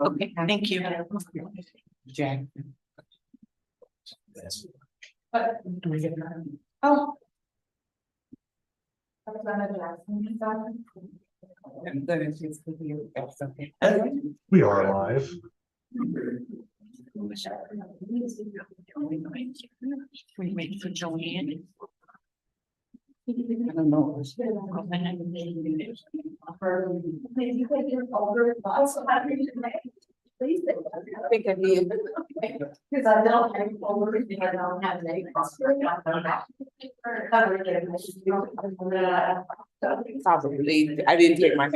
Okay, thank you. Jack. Oh. We are live. We wait for Joanne. I don't know. I think I did. Because I don't have everything, I don't have any. Probably, I didn't take my. I'm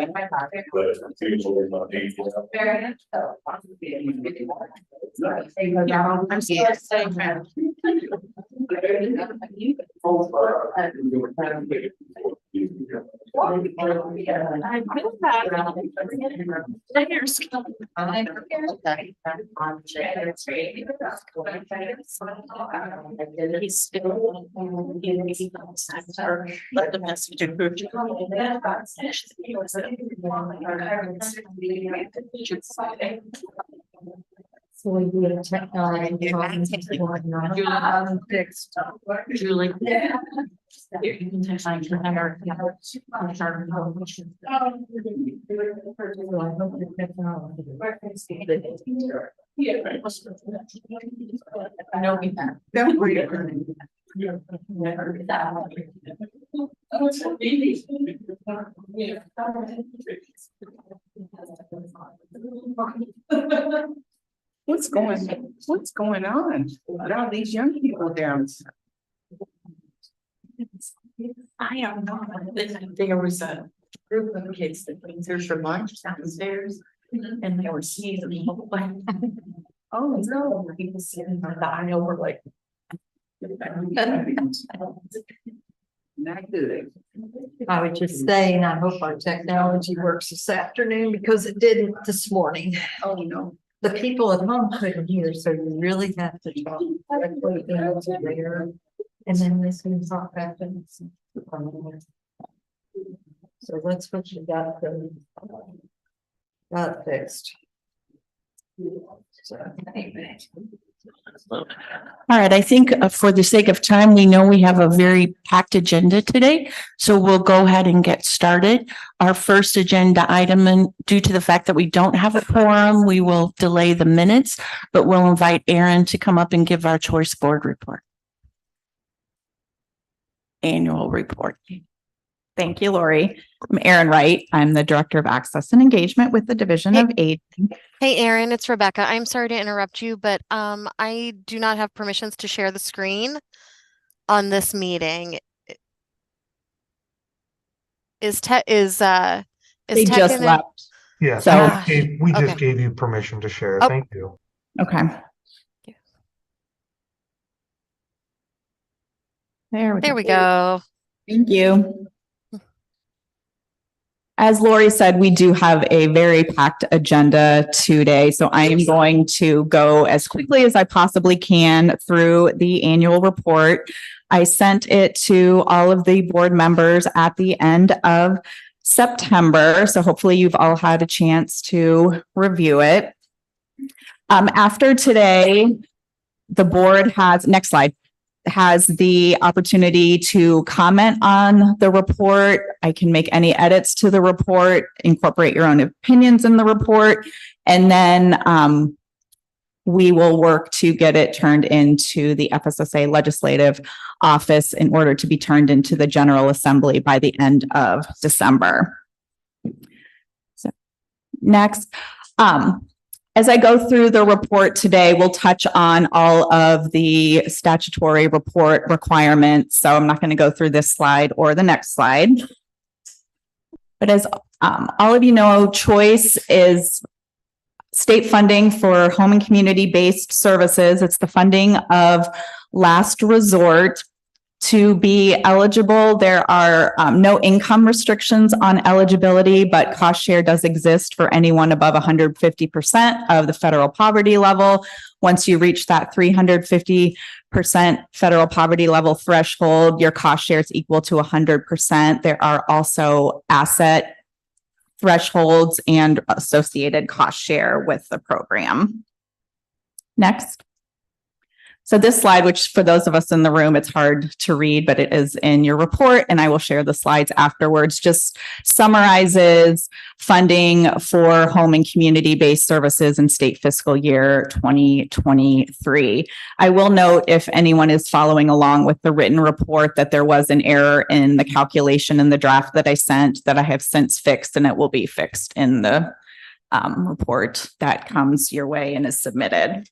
sorry. He's still let the message So we do a check fixed. Julie. I know we have. What's going on with all these young people down? I don't know. There was a group of kids that came through for lunch downstairs and they were sneezing. Oh no, people sitting on the aisle were like. Not good. I was just saying, I hope our technology works this afternoon because it didn't this morning. Oh, no. The people at home couldn't hear, so you really have to talk directly into there. And then this can talk back to us. So that's what you got fixed. So, anyway. All right, I think for the sake of time, we know we have a very packed agenda today, so we'll go ahead and get started. Our first agenda item, and due to the fact that we don't have a quorum, we will delay the minutes, but we'll invite Aaron to come up and give our choice board report. Annual report. Thank you, Lori. I'm Erin Wright. I'm the Director of Access and Engagement with the Division of Aid. Hey, Erin, it's Rebecca. I'm sorry to interrupt you, but I do not have permissions to share the screen on this meeting. Is They Tech just in there? left. Yeah, So- we just Okay. gave you permission to share. Oh. Thank you. Okay. There we go. Thank you. As Lori said, we do have a very packed agenda today, so I am going to go as quickly as I possibly can through the annual report. I sent it to all of the board members at the end of September, so hopefully you've all had a chance to review it. After today, the board has, next slide, has the opportunity to comment on the report. I can make any edits to the report, incorporate your own opinions in the report, and then we will work to get it turned into the FSSA legislative office in order to be turned into the General Assembly by the end of December. So, next. As I go through the report today, we'll touch on all of the statutory report requirements. So I'm not going to go through this slide or the next slide. But as all of you know, CHOICE is state funding for home and community-based services. It's the funding of last resort To be eligible, there are no income restrictions on eligibility, but cost share does exist for anyone above 150% of the federal poverty level. Once you reach that 350% federal poverty level threshold, your cost share is equal to 100%. There are also asset thresholds and associated cost share with the program. Next. So this slide, which for those of us in the room, it's hard to read, but it is in your report, and I will share the slides afterwards, just summarizes funding for home and community-based services in state fiscal year 2023. I will note, if anyone is following along with the written report, that there was an error in the calculation in the draft that I sent that I have since fixed, and it will be fixed in the report that comes your way and is submitted.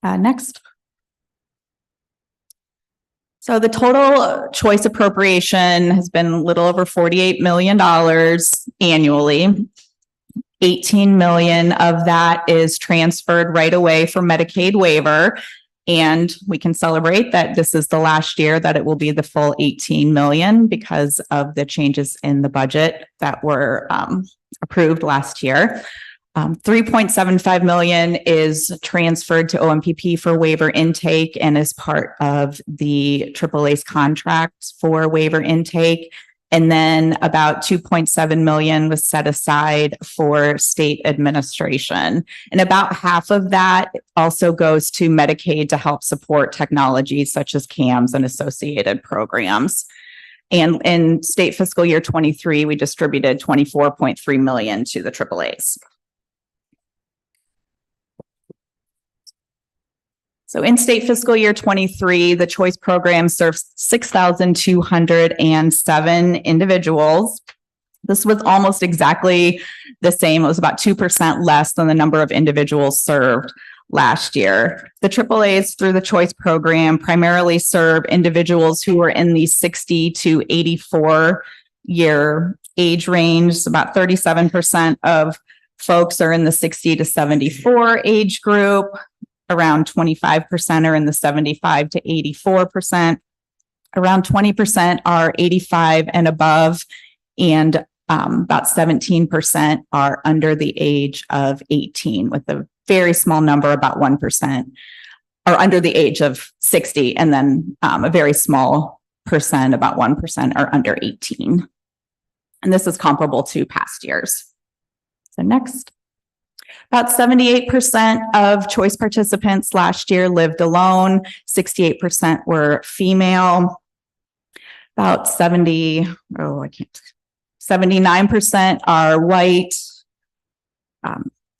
Next. So the total choice appropriation has been a little over $48 million annually. 18 million of that is transferred right away for Medicaid waiver. And we can celebrate that this is the last year that it will be the full 18 million because of the changes in the budget that were approved last year. 3.75 million is transferred to OMPP for waiver intake and is part of the AAA's contracts for waiver intake. And then about 2.7 million was set aside for state administration. And about half of that also goes to Medicaid to help support technologies such as CAMS and associated programs. And in state fiscal year 23, we distributed 24.3 million to the AAA's. So in state fiscal year 23, the choice program serves 6,207 individuals. This was almost exactly the same. It was about 2% less than the number of individuals served last year. The AAA's through the choice program primarily serve individuals who are in the 60 to 84 year age range. About 37% of folks are in the 60 to 74 age group. Around 25% are in the 75 to 84%. Around 20% are 85 and above, and about 17% are under the age of 18, with a very small number, about 1%, are under the age of 60, and then a very small percent, about 1%, are under 18. And this is comparable to past years. So next. About 78% of choice participants last year lived alone. 68% were female. About 79% are white.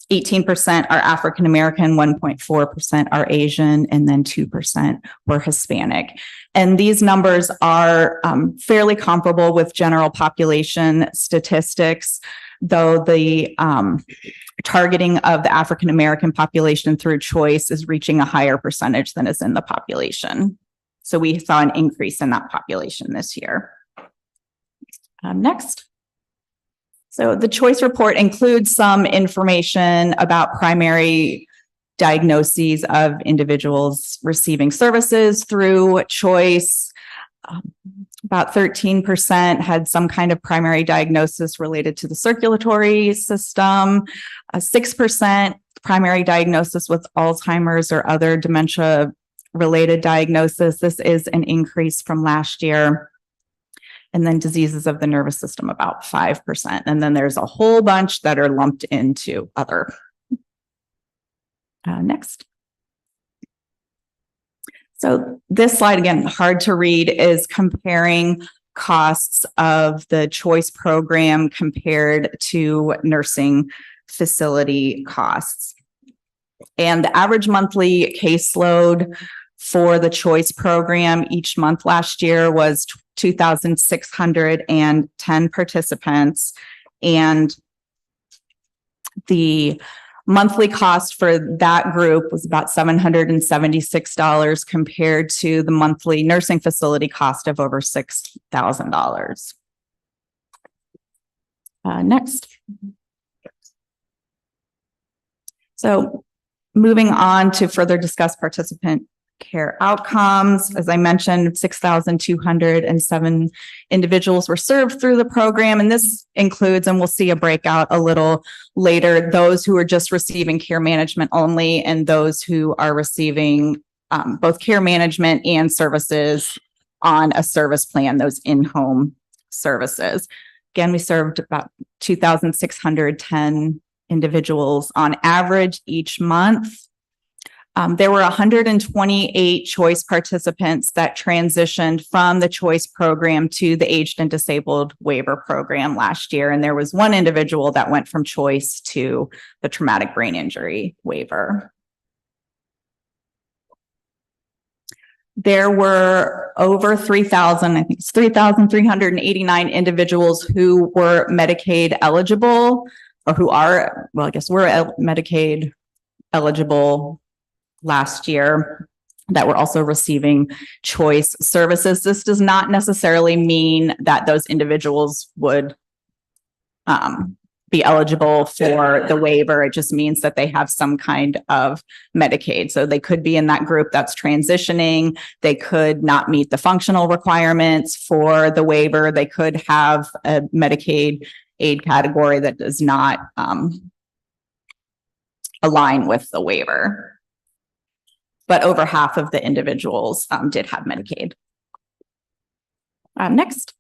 18% are African American, 1.4% are Asian, and then 2% were Hispanic. And these numbers are fairly comparable with general population statistics, though the targeting of the African American population through choice is reaching a higher percentage than is in the population. So we saw an increase in that population this year. Next. So the choice report includes some information about primary diagnoses of individuals receiving services through choice. About 13% had some kind of primary diagnosis related to the circulatory system. 6% primary diagnosis with Alzheimer's or other dementia-related diagnosis. This is an increase from last year. And then diseases of the nervous system, about 5%. And then there's a whole bunch that are lumped into other. Next. So this slide, again, hard to read, is comparing costs of the choice program compared to nursing facility costs. And the average monthly caseload for the choice program each month last year was 2,610 participants. And the monthly cost for that group was about $776 compared to the monthly nursing facility cost of over $6,000. Next. So moving on to further discuss participant care outcomes. As I mentioned, 6,207 individuals were served through the program. And this includes, and we'll see a breakout a little later, those who are just receiving care management only and those who are receiving both care management and services on a service plan, those in-home services. Again, we served about 2,610 individuals on average each month. There were 128 choice participants that transitioned from the choice program to the aged and disabled waiver program last year. And there was one individual that went from choice to the traumatic brain injury waiver. There were over 3,000, I think it's 3,389 individuals who were Medicaid eligible, or who are, well, I guess were Medicaid eligible last year, that were also receiving choice services. This does not necessarily mean that those individuals would be eligible for the waiver. It just means that they have some kind of Medicaid. So they could be in that group that's transitioning. They could not meet the functional requirements for the waiver. They could have a Medicaid aid category that does not align with the waiver. But over half of the individuals did have Medicaid. Next.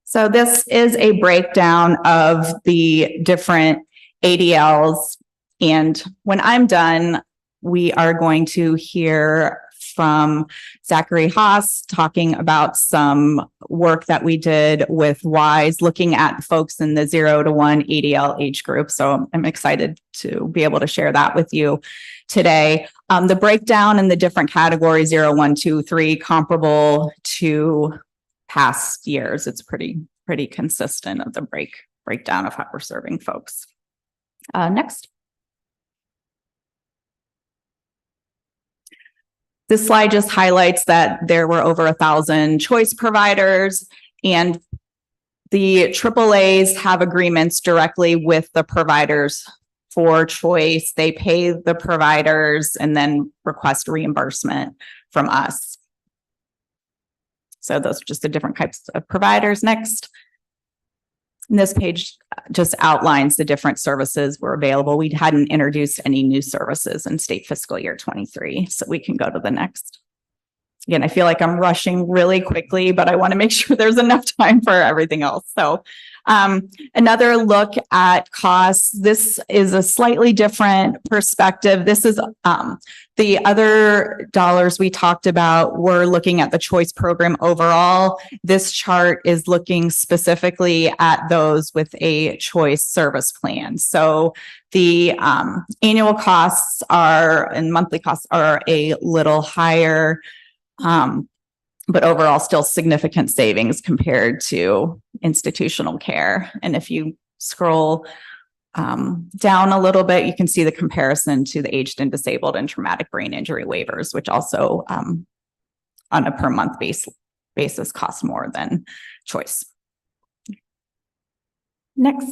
So this is a breakdown of the different ADLs. And when I'm done, we are going to hear from Zachary Haas talking about some work that we did with WISE, looking at folks in the 0 to 1 ADL age group. So I'm excited to be able to share that with you today. The breakdown in the different categories, 0, 1, 2, 3, comparable to past years. It's pretty consistent of the breakdown of how we're serving folks. Next. This slide just highlights that there were over 1,000 choice providers, and the AAAs have agreements directly with the providers for choice. They pay the providers and then request reimbursement from us. So those are just the different types of providers. Next. And this page just outlines the different services were available. We hadn't introduced any new services in state fiscal year 23, so we can go to the next. Again, I feel like I'm rushing really quickly, but I want to make sure there's enough time for everything else. So another look at costs. This is a slightly different perspective. This is the other dollars we talked about were looking at the choice program overall. This chart is looking specifically at those with a choice service plan. So the annual costs are and monthly costs are a little higher, but overall still significant savings compared to institutional care. And if you scroll down a little bit, you can see the comparison to the aged and disabled and traumatic brain injury waivers, which also on a per month basis cost more than choice. Next.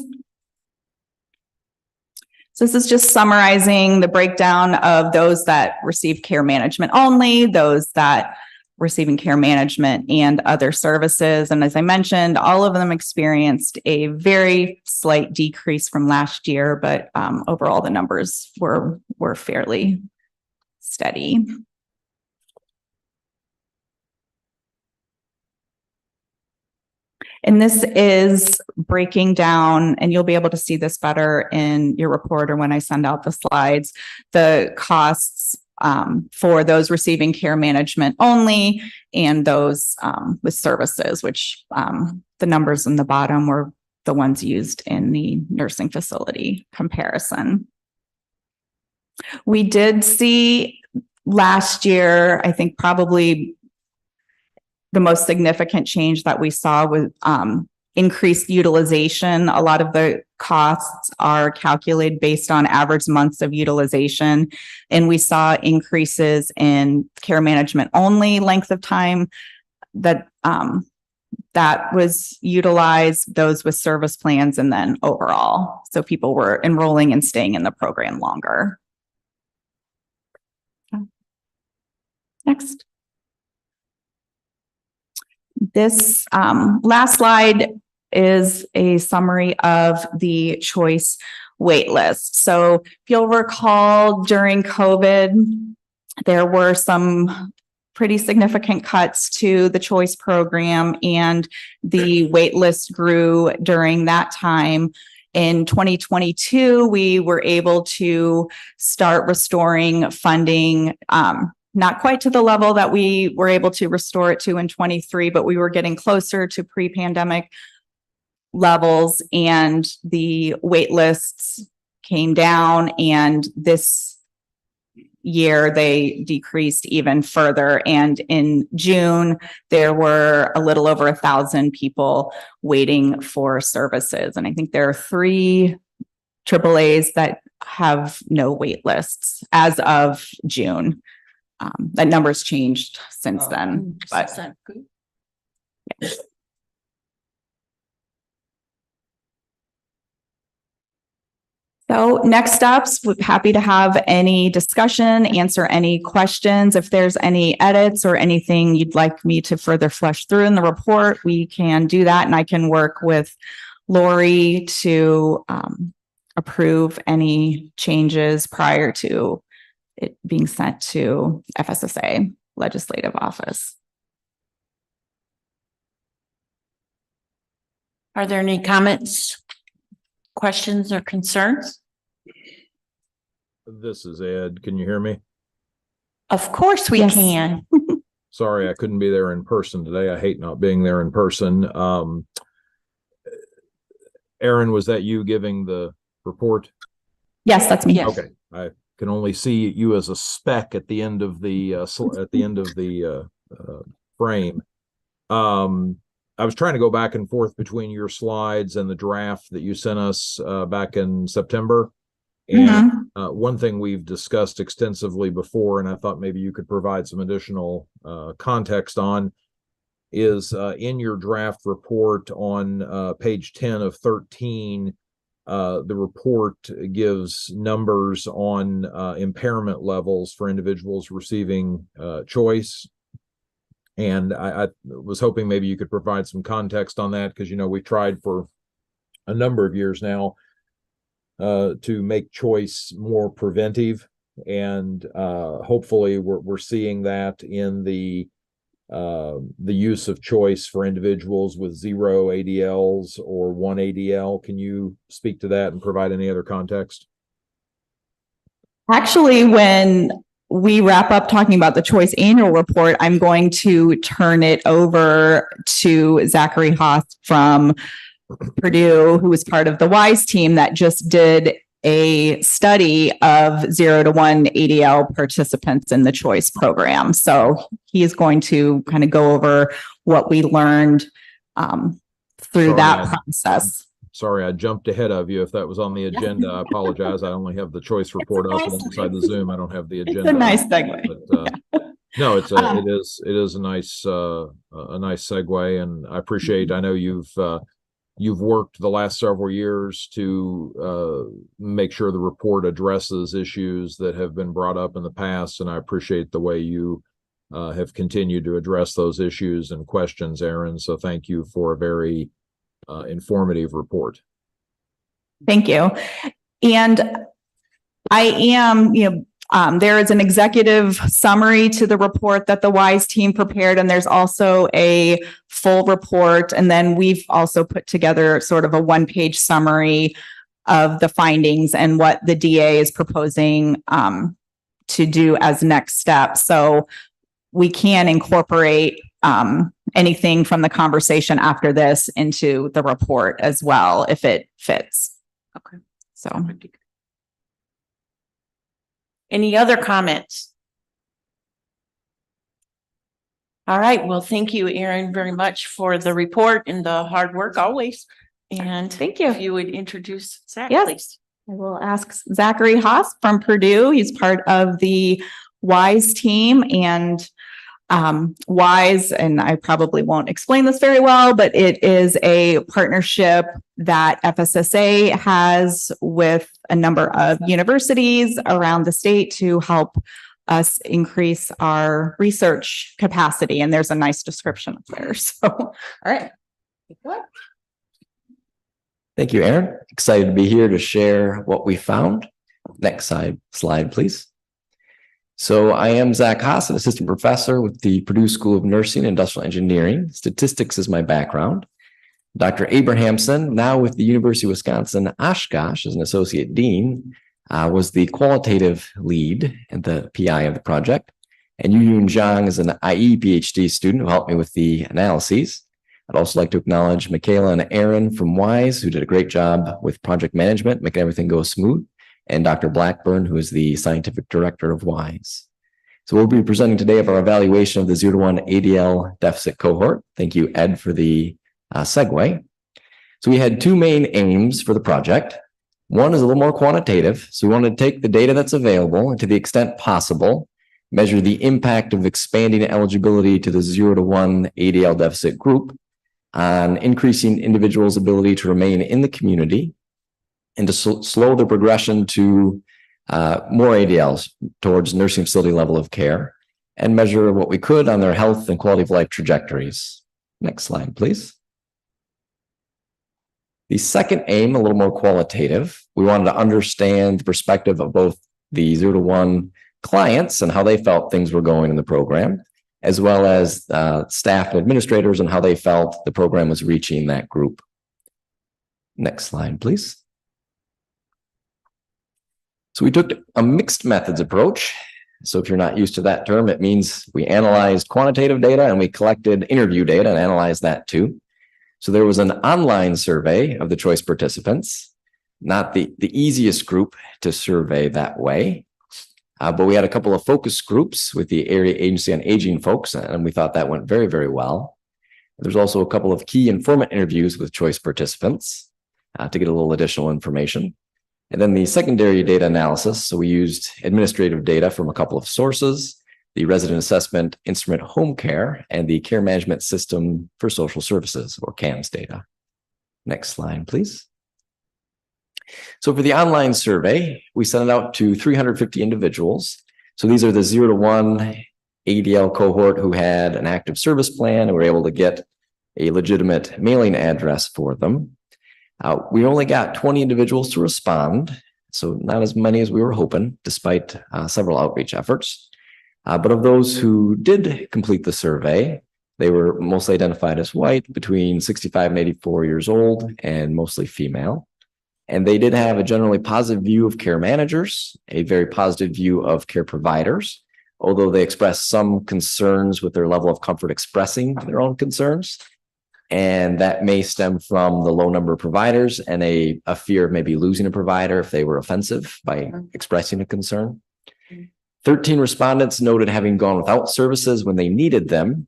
So this is just summarizing the breakdown of those that receive care management only, those that receiving care management and other services. And as I mentioned, all of them experienced a very slight decrease from last year, but overall the numbers were fairly steady. And this is breaking down, and you'll be able to see this better in your report or when I send out the slides, the costs for those receiving care management only and those with services, which the numbers in the bottom were the ones used in the nursing facility comparison. We did see last year, I think probably the most significant change that we saw was increased utilization. A lot of the costs are calculated based on average months of utilization. And we saw increases in care management only length of time that was utilized, those with service plans, and then overall. So people were enrolling and staying in the program longer. Next. This last slide is a summary of the choice wait list. So if you'll recall, during COVID, there were some pretty significant cuts to the choice program, and the wait list grew during that time. In 2022, we were able to start restoring funding, not quite to the level that we were able to restore it to in 23, but we were getting closer to pre-pandemic levels, and the wait lists came down, and this year they decreased even further. And in June, there were a little over 1,000 people waiting for services. And I think there are 3 AAAs that have no wait lists as of June. That number's changed since then, but so next steps, we're happy to have any discussion, answer any questions. If there's any edits or anything you'd like me to further flesh through in the report, we can do that. And I can work with Lori to approve any changes prior to it being sent to FSSA Legislative Office. Are there any comments, questions, or concerns? This is Ed. Can you hear me? Of course we Yes. can. Sorry, I couldn't be there in person today. I hate not being there in person. Aaron, was that you giving the report? Yes, that's me. Yes. Okay, I can only see you as a speck at the end of the frame. I was trying to go back and forth between your slides and the draft that you sent us back in September. And one thing we've discussed extensively before, and I thought maybe you could provide some additional context on, is in your draft report on page 10 of 13, the report gives numbers on impairment levels for individuals receiving choice. And I was hoping maybe you could provide some context on that, because, you know, we've tried for a number of years now to make choice more preventive, and hopefully we're seeing that in the use of choice for individuals with 0 ADLs or 1 ADL. Can you speak to that and provide any other context? Actually, when we wrap up talking about the choice annual report, I'm going to turn it over to Zachary Haas from Purdue, who was part of the WISE team that just did a study of 0 to 1 ADL participants in the choice program. So he is going to kind of go over what we learned through that process. Sorry, I jumped ahead of you. If that was on the agenda, I apologize. I only have the choice report up alongside the Zoom. I don't have the agenda. It's a nice segue. But, no, it is a nice segue, and I appreciate. I know you've worked the last several years to make sure the report addresses issues that have been brought up in the past, and I appreciate the way you have continued to address those issues and questions, Aaron. So thank you for a very informative report. Thank you. And I am, there is an executive summary to the report that the WISE team prepared, and there's also a full report. And then we've also put together sort of a 1-page summary of the findings and what the DA is proposing to do as next steps. So we can incorporate anything from the conversation after this into the report as well, if it fits. Okay. So. Any other comments? All right. Well, thank you, Aaron, very much for the report and the hard work always. And Thank you. if you would introduce Zach, Yes. please. I will ask Zachary Haas from Purdue. He's part of the WISE team, and WISE, and I probably won't explain this very well, but it is a partnership that FSSA has with a number of universities around the state to help us increase our research capacity. And there's a nice description up there. So, all right. Thank you, Aaron. Excited to be here to share what we found. Next slide, please. So I am Zach Haas, an assistant professor with the Purdue School of Nursing and Industrial Engineering. Statistics is my background. Dr. Abrahamson, now with the University of Wisconsin, Oshkosh as an associate dean, was the qualitative lead and the PI of the project. And Yuyun Zhang is an IE PhD student who helped me with the analyses. I'd also like to acknowledge Michaela and Aaron from WISE, who did a great job with project management, making everything go smooth, and Dr. Blackburn, who is the scientific director of WISE. So we'll be presenting today of our evaluation of the 0 to 1 ADL deficit cohort. Thank you, Ed, for the segue. So we had two main aims for the project. One is a little more quantitative. So we wanted to take the data that's available and to the extent possible, measure the impact of expanding eligibility to the 0 to 1 ADL deficit group on increasing individuals' ability to remain in the community and to slow the progression to more ADLs towards nursing facility level of care and measure what we could on their health and quality of life trajectories. Next slide, please. The second aim, a little more qualitative, we wanted to understand the perspective of both the 0 to 1 clients and how they felt things were going in the program, as well as staff and administrators and how they felt the program was reaching that group. Next slide, please. So we took a mixed methods approach. So if you're not used to that term, it means we analyzed quantitative data and we collected interview data and analyzed that too. So there was an online survey of the choice participants, not the easiest group to survey that way. But we had a couple of focus groups with the Area Agency on Aging folks, and we thought that went very, very well. There's also a couple of key informant interviews with choice participants to get a little additional information. And then the secondary data analysis. So we used administrative data from a couple of sources, the Resident Assessment Instrument Home Care and the Care Management System for Social Services, or CAMS data. Next slide, please. So for the online survey, we sent it out to 350 individuals. So these are the 0 to 1 ADL cohort who had an active service plan and were able to get a legitimate mailing address for them. We only got 20 individuals to respond, so not as many as we were hoping, despite several outreach efforts. But of those who did complete the survey, they were mostly identified as white, between 65 and 84 years old, and mostly female. And they did have a generally positive view of care managers, a very positive view of care providers, although they expressed some concerns with their level of comfort expressing their own concerns. And that may stem from the low number of providers and a fear of maybe losing a provider if they were offensive by expressing a concern. 13 respondents noted having gone without services when they needed them.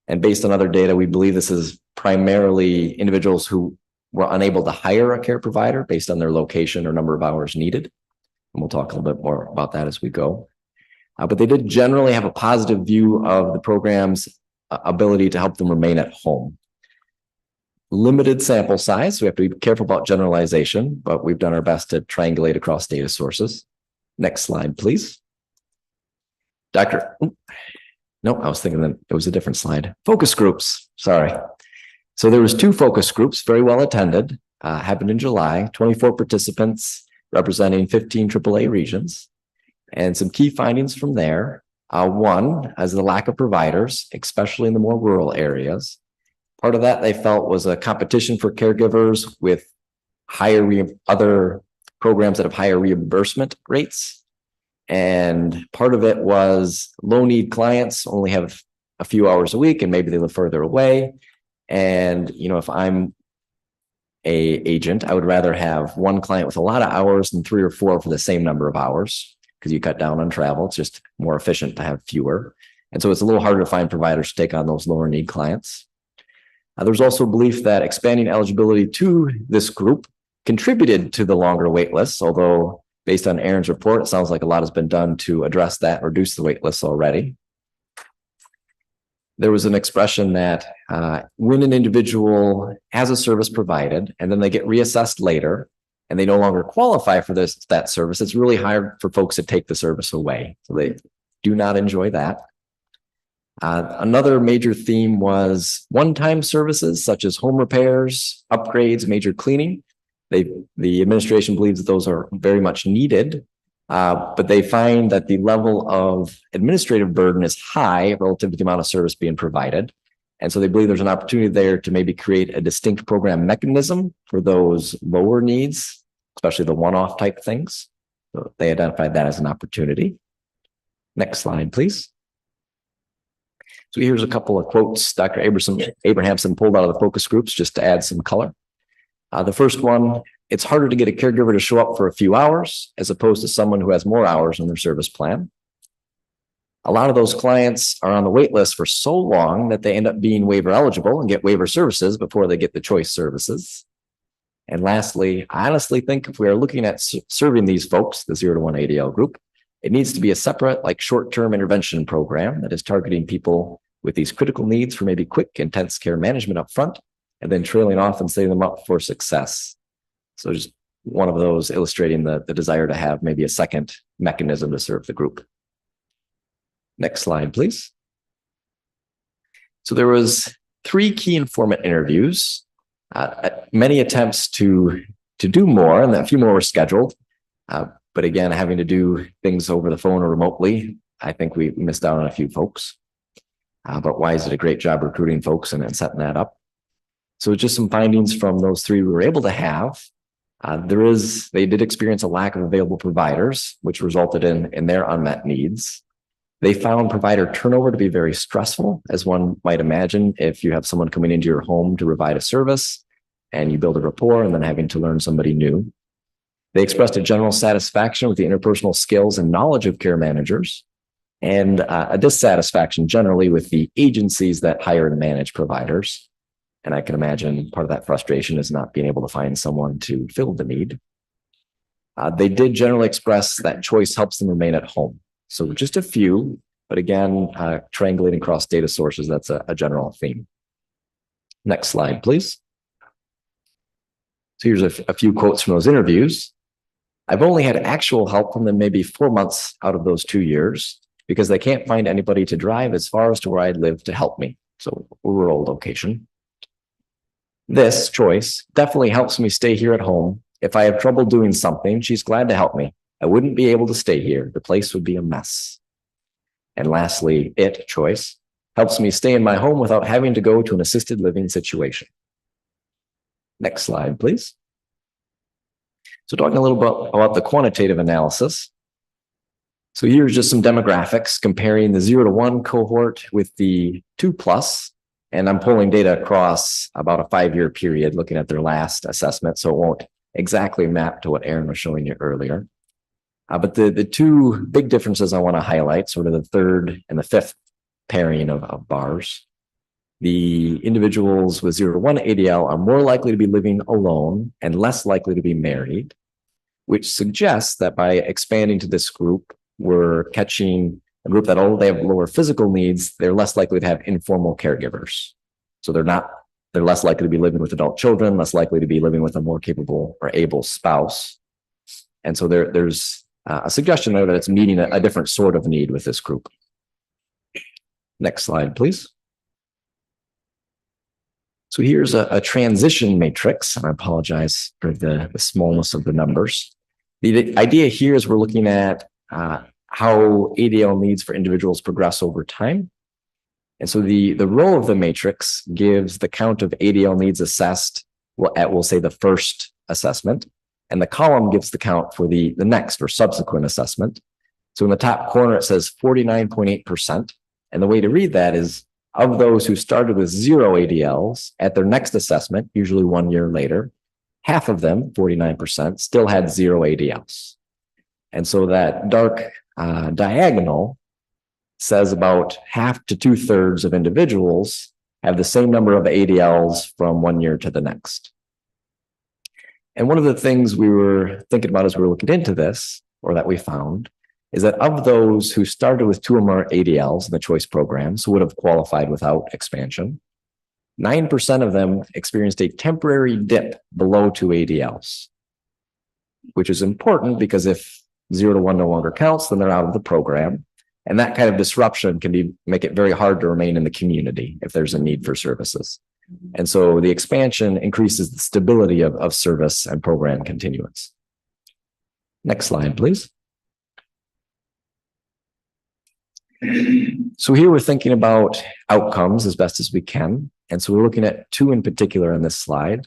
And based on other data, we believe this is primarily individuals who were unable to hire a care provider based on their location or number of hours needed. And we'll talk a little bit more about that as we go. But they did generally have a positive view of the program's ability to help them remain at home. Limited sample size, so we have to be careful about generalization, but we've done our best to triangulate across data sources. Next slide, please. No, I was thinking that it was a different slide. Focus groups, sorry. So there was 2 focus groups, very well attended, happened in July, 24 participants representing 15 AAA regions. And some key findings from there. One, as the lack of providers, especially in the more rural areas. Part of that they felt was a competition for caregivers with other programs that have higher reimbursement rates. And part of it was low need clients only have a few hours a week and maybe they live further away. And, if I'm a agent, I would rather have one client with a lot of hours than 3 or 4 for the same number of hours because you cut down on travel. It's just more efficient to have fewer. And so it's a little harder to find providers to take on those lower need clients. There's also belief that expanding eligibility to this group contributed to the longer wait lists, although based on Aaron's report, it sounds like a lot has been done to address that and reduce the wait lists already. There was an expression that when an individual has a service provided and then they get reassessed later and they no longer qualify for that service, it's really hard for folks to take the service away. So do not enjoy that. Another major theme was one-time services such as home repairs, upgrades, major cleaning. The administration believes that those are very much needed, but they find that the level of administrative burden is high relative to the amount of service being provided. And so they believe there's an opportunity there to maybe create a distinct program mechanism for those lower needs, especially the one-off type things. So they identified that as an opportunity. Next slide, please. So here's a couple of quotes Dr. Abrahamson pulled out of the focus groups just to add some color. The first one, it's harder to get a caregiver to show up for a few hours as opposed to someone who has more hours on their service plan. A lot of those clients are on the wait list for so long that they end up being waiver eligible and get waiver services before they get the choice services. And lastly, I honestly think if we are looking at serving these folks, the 0 to 1 ADL group, it needs to be a separate, like short-term intervention program that is targeting people with these critical needs for maybe quick, intense care management up front, and then trailing off and setting them up for success. So just one of those illustrating the desire to have maybe a second mechanism to serve the group. Next slide, please. So there was 3 key informant interviews, many attempts to do more, and a few more were scheduled. But again, having to do things over the phone or remotely, I think we missed out on a few folks. But Wise did a great job recruiting folks and setting that up. So just some findings from those 3 we were able to have. They did experience a lack of available providers, which resulted in their unmet needs. They found provider turnover to be very stressful, as one might imagine if you have someone coming into your home to provide a service and you build a rapport and then having to learn somebody new. They expressed a general satisfaction with the interpersonal skills and knowledge of care managers, and a dissatisfaction generally with the agencies that hire and manage providers. And I can imagine part of that frustration is not being able to find someone to fill the need. They did generally express that choice helps them remain at home. So just a few, but again, triangulating across data sources, that's a general theme. Next slide, please. So here's a few quotes from those interviews. I've only had actual help from them maybe 4 months out of those 2 years because they can't find anybody to drive as far as to where I live to help me. So a rural location. This choice definitely helps me stay here at home. If I have trouble doing something, she's glad to help me. I wouldn't be able to stay here. The place would be a mess. And lastly, choice helps me stay in my home without having to go to an assisted living situation. Next slide, please. So talking a little bit about the quantitative analysis. So here's just some demographics comparing the 0 to 1 cohort with the 2+, and I'm pulling data across about a 5-year period looking at their last assessment, so it won't exactly map to what Aaron was showing you earlier. But the 2 big differences I want to highlight, sort of the 3rd and the 5th pairing of bars. The individuals with 0 to 1 ADL are more likely to be living alone and less likely to be married, which suggests that by expanding to this group, we're catching a group that although they have lower physical needs, they're less likely to have informal caregivers. So they're less likely to be living with adult children, less likely to be living with a more capable or able spouse. And so there's a suggestion there that it's meeting a different sort of need with this group. Next slide, please. So here's a transition matrix, and I apologize for the smallness of the numbers. The idea here is we're looking at how ADL needs for individuals progress over time. And so the row of the matrix gives the count of ADL needs assessed at, we'll say, the first assessment, and the column gives the count for the next or subsequent assessment. So in the top corner, it says 49.8%. And the way to read that is of those who started with 0 ADLs at their next assessment, usually 1 year later, half of them, 49%, still had 0 ADLs. And so that dark diagonal says about half to 2/3 of individuals have the same number of ADLs from 1 year to the next. And one of the things we were thinking about as we were looking into this, or that we found, is that of those who started with 2 or more ADLs in the choice programs who would have qualified without expansion, 9% of them experienced a temporary dip below 2 ADLs, which is important because if 0 to 1 no longer counts, then they're out of the program. And that kind of disruption can make it very hard to remain in the community if there's a need for services. And so the expansion increases the stability of service and program continuance. Next slide, please. So here we're thinking about outcomes as best as we can. And so we're looking at two in particular on this slide.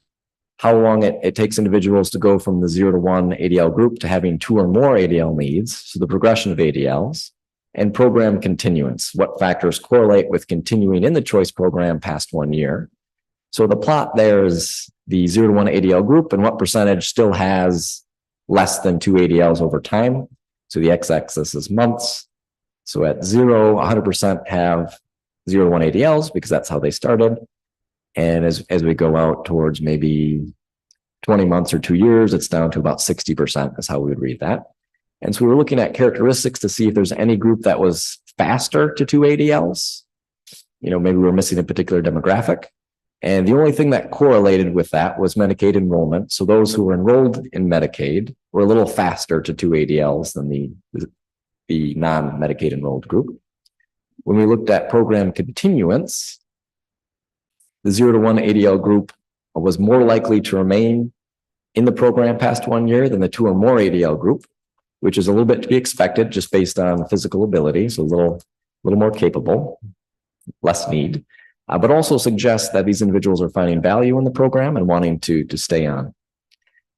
How long it takes individuals to go from the 0 to 1 ADL group to having 2 or more ADL needs, so the progression of ADLs, and program continuance. What factors correlate with continuing in the choice program past 1 year? So the plot there is the 0 to 1 ADL group and what percentage still has less than 2 ADLs over time. So the x-axis is months. So at 0, 100% have 0 to 1 ADLs because that's how they started. And as we go out towards maybe 20 months or 2 years, it's down to about 60% is how we would read that. And so we were looking at characteristics to see if there's any group that was faster to 2 ADLs. Maybe we're missing a particular demographic. And the only thing that correlated with that was Medicaid enrollment. So those who were enrolled in Medicaid were a little faster to 2 ADLs than the non-Medicaid enrolled group. When we looked at program continuance, the 0 to 1 ADL group was more likely to remain in the program past 1 year than the 2 or more ADL group, which is a little bit to be expected just based on physical ability, so a little more capable, less need, but also suggests that these individuals are finding value in the program and wanting to stay on.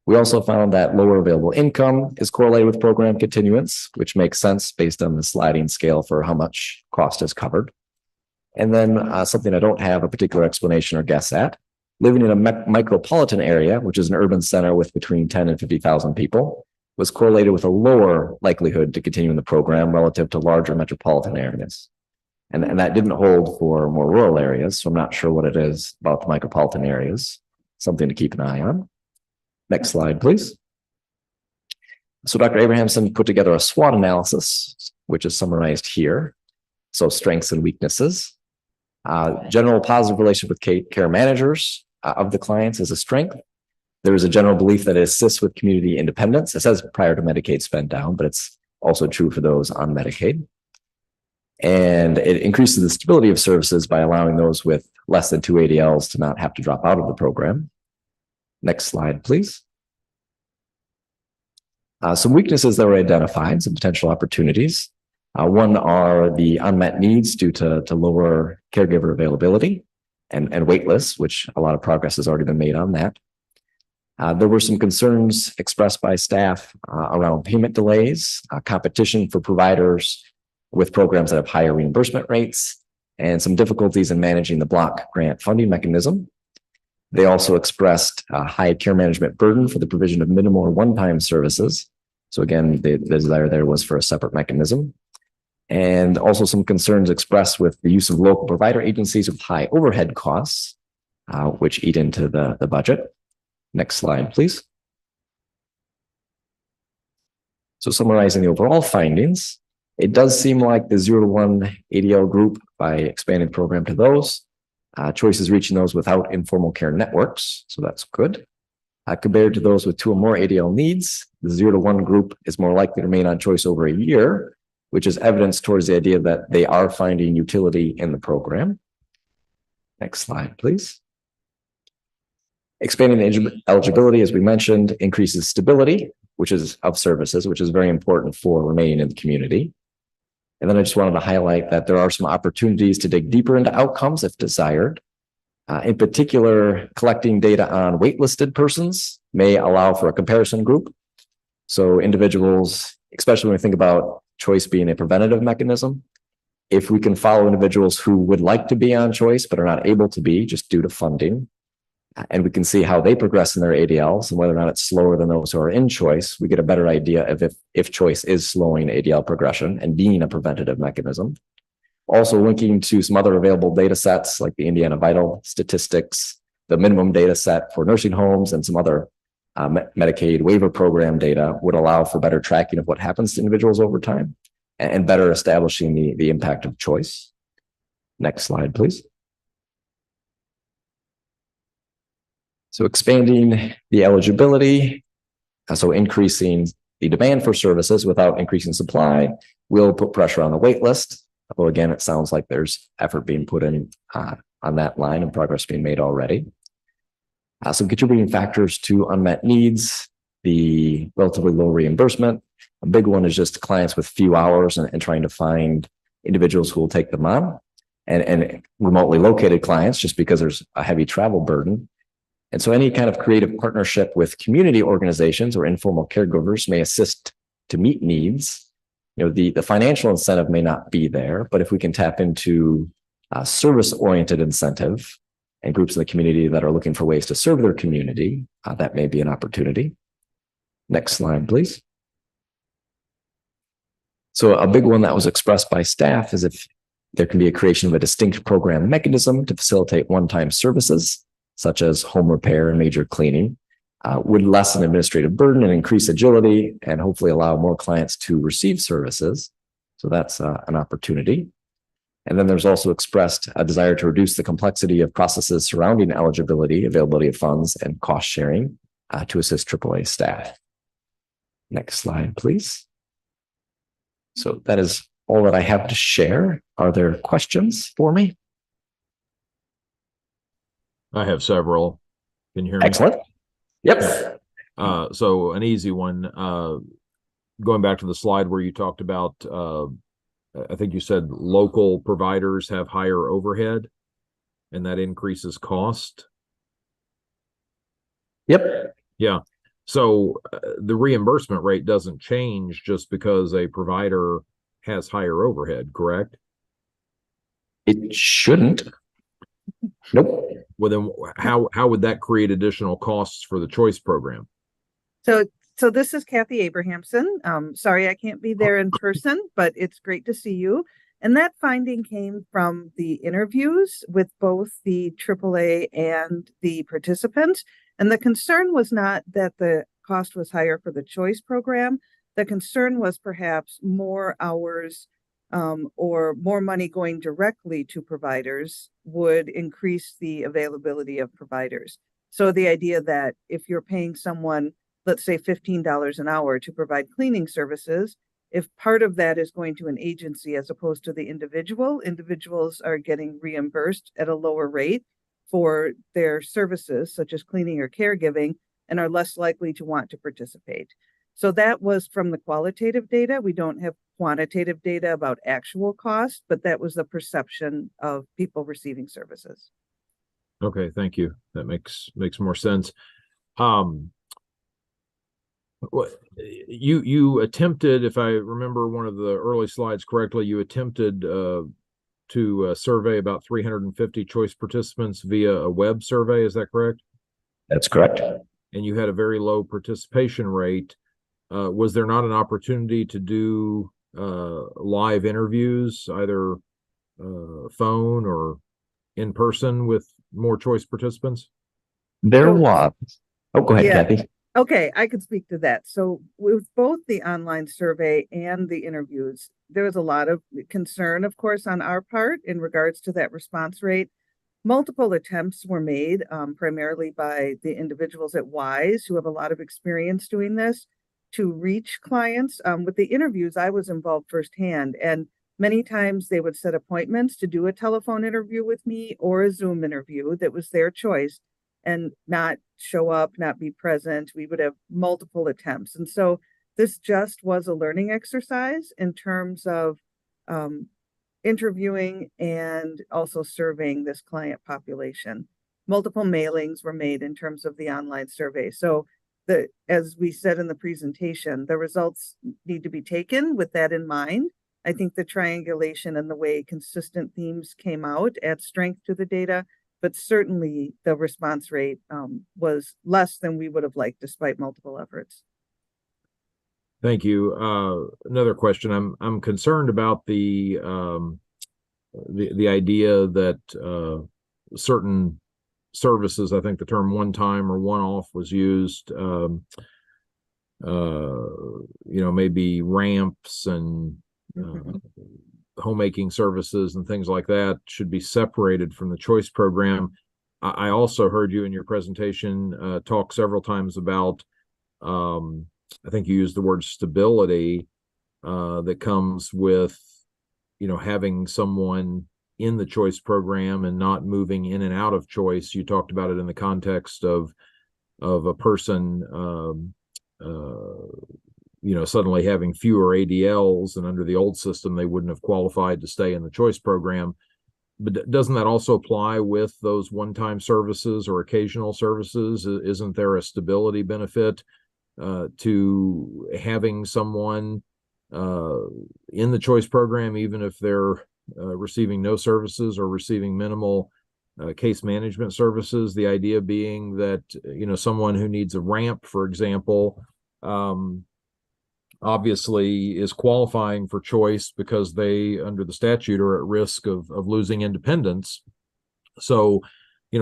We also found that lower available income is correlated with program continuance, which makes sense based on the sliding scale for how much cost is covered. And then something I don't have a particular explanation or guess at, living in a micropolitan area, which is an urban center with between 10 and 50,000 people, was correlated with a lower likelihood to continue in the program relative to larger metropolitan areas. And that didn't hold for more rural areas, so I'm not sure what it is about the micropolitan areas. Something to keep an eye on. Next slide, please. So Dr. Abrahamson put together a SWOT analysis, which is summarized here. So strengths and weaknesses. General positive relationship with care managers of the clients is a strength. There is a general belief that it assists with community independence. It says prior to Medicaid spend down, but it's also true for those on Medicaid. And it increases the stability of services by allowing those with less than 2 ADLs to not have to drop out of the program. Next slide, please. Some weaknesses that were identified, some potential opportunities. One are the unmet needs due to lower caregiver availability and wait lists, which a lot of progress has already been made on that. There were some concerns expressed by staff around payment delays, competition for providers with programs that have higher reimbursement rates, and some difficulties in managing the block grant funding mechanism. They also expressed a high care management burden for the provision of minimal or one-time services. So again, the desire there was for a separate mechanism. And also some concerns expressed with the use of local provider agencies with high overhead costs, which eat into the budget. Next slide, please. So summarizing the overall findings, it does seem like the 0 to 1 ADL group, by expanding the program to those, choices reaching those without informal care networks. So that's good. Compared to those with 2 or more ADL needs, the 0 to 1 group is more likely to remain on choice over a year, which is evidence towards the idea that they are finding utility in the program. Next slide, please. Expanding the eligibility, as we mentioned, increases stability, which is of services, which is very important for remaining in the community. And then I just wanted to highlight that there are some opportunities to dig deeper into outcomes if desired. In particular, collecting data on waitlisted persons may allow for a comparison group. So individuals, especially when we think about choice being a preventative mechanism, if we can follow individuals who would like to be on choice but are not able to be just due to funding, and we can see how they progress in their ADLs and whether or not it's slower than those who are in choice, we get a better idea of if choice is slowing ADL progression and being a preventative mechanism. Also linking to some other available data sets like the Indiana Vital Statistics, the minimum data set for nursing homes, and some other Medicaid waiver program data would allow for better tracking of what happens to individuals over time and better establishing the impact of choice. Next slide, please. So expanding the eligibility, so increasing the demand for services without increasing supply will put pressure on the wait list. Although again, it sounds like there's effort being put in on that line and progress being made already. Some contributing factors to unmet needs, the relatively low reimbursement. A big one is just clients with few hours and trying to find individuals who will take them on, and remotely located clients just because there's a heavy travel burden. And so any kind of creative partnership with community organizations or informal caregivers may assist to meet needs. You know, the financial incentive may not be there, but if we can tap into service-oriented incentive and groups in the community that are looking for ways to serve their community, that may be an opportunity. Next slide, please. So a big one that was expressed by staff is if there can be a creation of a distinct program mechanism to facilitate one-time services, such as home repair and major cleaning, would lessen administrative burden and increase agility and hopefully allow more clients to receive services. So that's an opportunity. And then there's also expressed a desire to reduce the complexity of processes surrounding eligibility, availability of funds, and cost sharing to assist AAA staff. Next slide, please. So that is all that I have to share. Are there questions for me? I have several. Can you hear me? Excellent. Yep. So an easy one. Going back to the slide where you talked about, I think you said local providers have higher overhead, and that increases cost. Yep. Yeah. So the reimbursement rate doesn't change just because a provider has higher overhead, correct? It shouldn't. Nope. Well, then how would that create additional costs for the choice program? So this is Kathy Abrahamson. Sorry, I can't be there in person, but it's great to see you. And that finding came from the interviews with both the AAA and the participants. And the concern was not that the cost was higher for the choice program. The concern was perhaps more hours or more money going directly to providers would increase the availability of providers. So the idea that if you're paying someone, let's say $15 an hour to provide cleaning services, if part of that is going to an agency as opposed to the individual, individuals are getting reimbursed at a lower rate for their services, such as cleaning or caregiving, and are less likely to want to participate. So that was from the qualitative data. We don't have quantitative data about actual cost, but that was the perception of people receiving services. Okay, thank you. That makes more sense. You attempted, if I remember one of the early slides correctly, you attempted to survey about 350 choice participants via a web survey. Is that correct? That's correct. And you had a very low participation rate. Was there not an opportunity to do live interviews, either phone or in person, with more choice participants? There was. Oh, go ahead, Yeah. Kathy. Okay, I could speak to that. So with both the online survey and the interviews, there was a lot of concern, of course, on our part in regards to that response rate. Multiple attempts were made, primarily by the individuals at WISE who have a lot of experience doing this, to reach clients. With the interviews, I was involved firsthand, and many times they would set appointments to do a telephone interview with me or a Zoom interview that was their choice, and not show up, not be present. We would have multiple attempts. And so this just was a learning exercise in terms of interviewing and also surveying this client population. Multiple mailings were made in terms of the online survey. So as we said in the presentation, the results need to be taken with that in mind. I think the triangulation and the way consistent themes came out adds strength to the data, but certainly the response rate was less than we would have liked despite multiple efforts. Thank you. Another question. I'm concerned about the idea that certain services, I think the term one time or one off was used, maybe ramps and homemaking services and things like that should be separated from the choice program. I also heard you in your presentation talk several times about I think you used the word stability, that comes with, having someone in the choice program and not moving in and out of choice. You talked about it in the context of a person, suddenly having fewer ADLs, and under the old system, they wouldn't have qualified to stay in the choice program. But doesn't that also apply with those one-time services or occasional services? Isn't there a stability benefit to having someone in the choice program, even if they're receiving no services or receiving minimal case management services? The idea being that, someone who needs a ramp, for example, obviously is qualifying for choice because they, under the statute, are at risk of losing independence. So,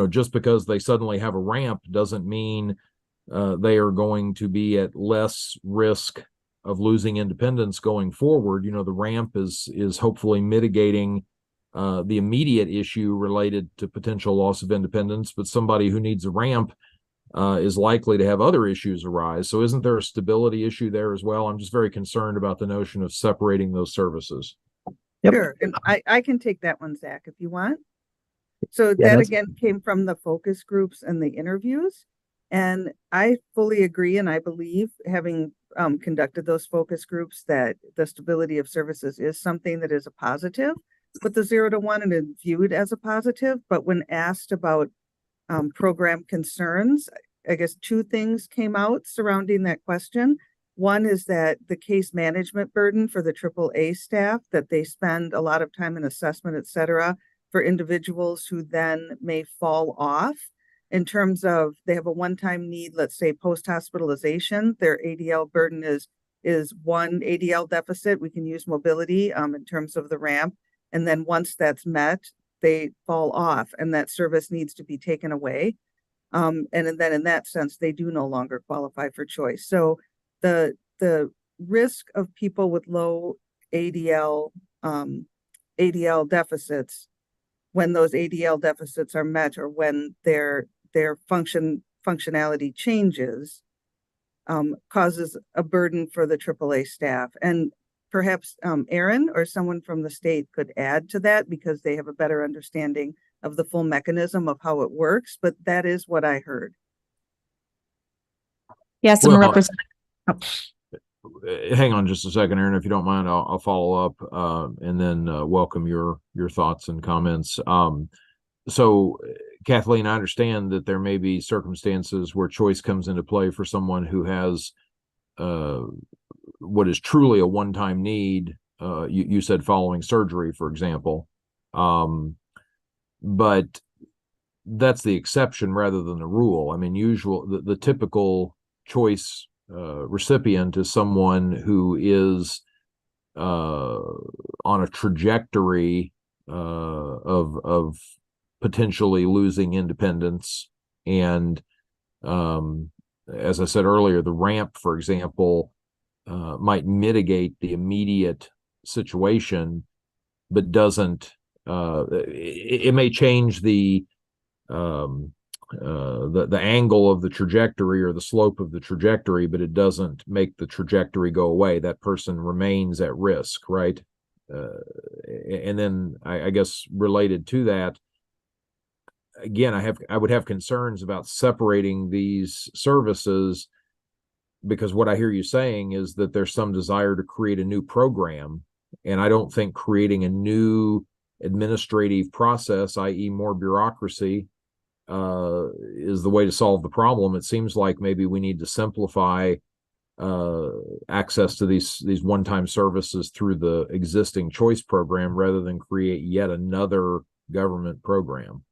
just because they suddenly have a ramp doesn't mean they are going to be at less risk of losing independence going forward. The ramp is hopefully mitigating the immediate issue related to potential loss of independence, but somebody who needs a ramp is likely to have other issues arise. So isn't there a stability issue there as well? I'm just very concerned about the notion of separating those services. Yep. Sure, and I can take that one, Zach, if you want. So Yeah, that that's- again came from the focus groups and the interviews. And I fully agree, and I believe, having conducted those focus groups, that the stability of services is something that is a positive. But the 0 to 1 and is viewed as a positive. But when asked about program concerns, I guess two things came out surrounding that question. One is that the case management burden for the AAA staff, that they spend a lot of time in assessment, et cetera, for individuals who then may fall off in terms of they have a one-time need, let's say post-hospitalization, their ADL burden is one ADL deficit. We can use mobility in terms of the ramp. And then once that's met, they fall off and that service needs to be taken away. And then in that sense, they do no longer qualify for choice. So the risk of people with low ADL deficits, when those ADL deficits are met or when their functionality changes, causes a burden for the AAA staff. And perhaps Aaron or someone from the state could add to that because they have a better understanding of the full mechanism of how it works, but that is what I heard. Yes, Well, and Representative. Hang on just a second, Aaron, if you don't mind, I'll follow up and then welcome your thoughts and comments. So Kathleen, I understand that there may be circumstances where choice comes into play for someone who has what is truly a one-time need. You said following surgery, for example. But that's the exception rather than the rule. I mean, the typical choice recipient is someone who is on a trajectory of potentially losing independence. And as I said earlier, the ramp, for example, might mitigate the immediate situation, but doesn't. It may change the angle of the trajectory or the slope of the trajectory, but it doesn't make the trajectory go away. That person remains at risk, right? And then I guess related to that, again, I would have concerns about separating these services, because what I hear you saying is that there's some desire to create a new program. And I don't think creating a new administrative process, i.e. more bureaucracy, is the way to solve the problem. It seems like maybe we need to simplify access to these one-time services through the existing choice program rather than create yet another government program.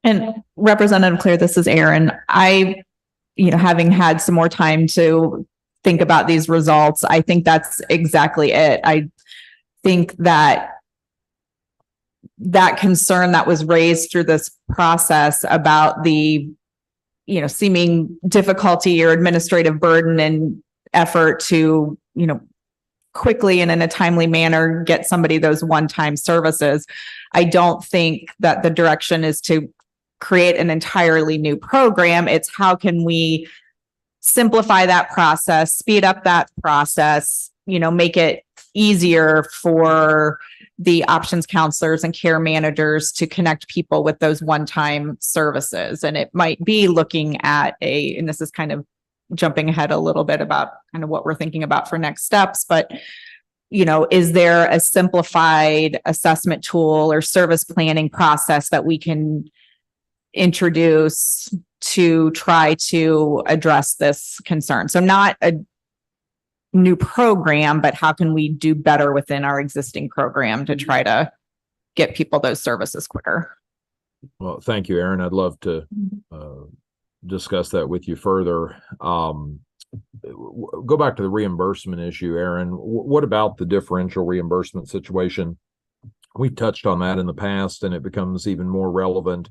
And Representative Clear, this is Aaron. Having had some more time to think about these results, I think that's exactly it. I think that concern that was raised through this process about the, seeming difficulty or administrative burden and effort to, quickly and in a timely manner get somebody those one-time services. I don't think that the direction is to create an entirely new program. It's how can we simplify that process, speed up that process, make it easier for the options counselors and care managers to connect people with those one-time services. And it might be looking at and this is kind of jumping ahead a little bit about kind of what we're thinking about for next steps, but is there a simplified assessment tool or service planning process that we can introduce to try to address this concern? So not a new program, but how can we do better within our existing program to try to get people those services quicker? Well, thank you, Erin. I'd love to discuss that with you further. Go back to the reimbursement issue, Erin. What about the differential reimbursement situation? We've touched on that in the past, and it becomes even more relevant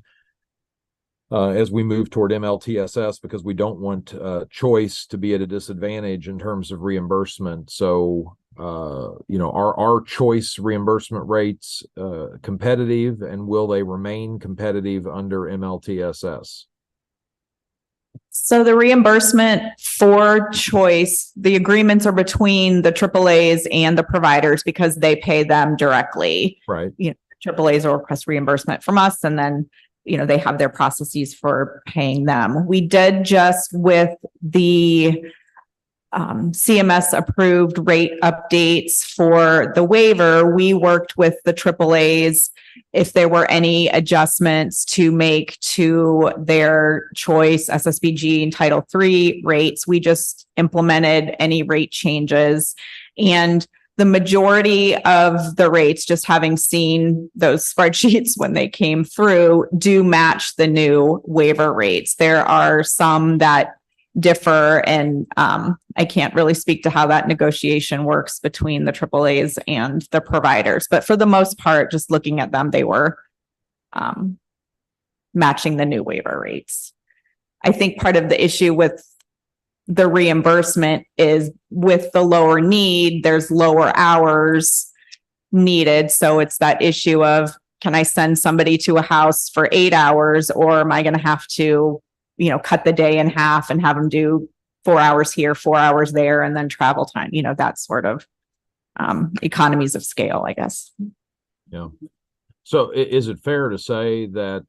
as we move toward MLTSS, because we don't want choice to be at a disadvantage in terms of reimbursement. So, are our choice reimbursement rates competitive, and will they remain competitive under MLTSS? So the reimbursement for choice, the agreements are between the AAAs and the providers because they pay them directly. Right. AAAs will request reimbursement from us, and then they have their processes for paying them. We did just with the CMS approved rate updates for the waiver, we worked with the AAAs if there were any adjustments to make to their choice SSBG and Title III rates. We just implemented any rate changes, and the majority of the rates, just having seen those spreadsheets when they came through, do match the new waiver rates. There are some that differ, and I can't really speak to how that negotiation works between the AAAs and the providers. But for the most part, just looking at them, they were matching the new waiver rates. I think part of the issue with the reimbursement is with the lower need, there's lower hours needed. So it's that issue of, can I send somebody to a house for 8 hours, or am I going to have to, cut the day in half and have them do 4 hours here, 4 hours there, and then travel time, that sort of economies of scale, I guess. Yeah. So is it fair to say that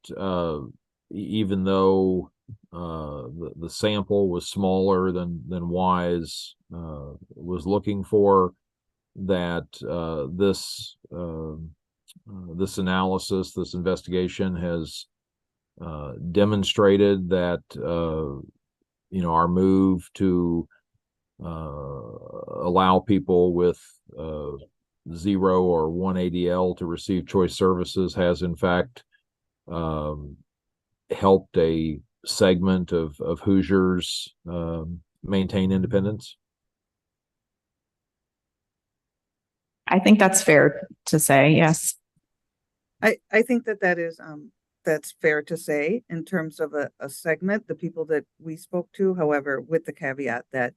even though the sample was smaller than WISE was looking for, that this analysis, this investigation has demonstrated that our move to allow people with 0 or 1 ADL to receive choice services has in fact helped a segment of Hoosiers maintain independence? I think that's fair to say, yes. I think that is that's fair to say in terms of a segment, the people that we spoke to. However, with the caveat that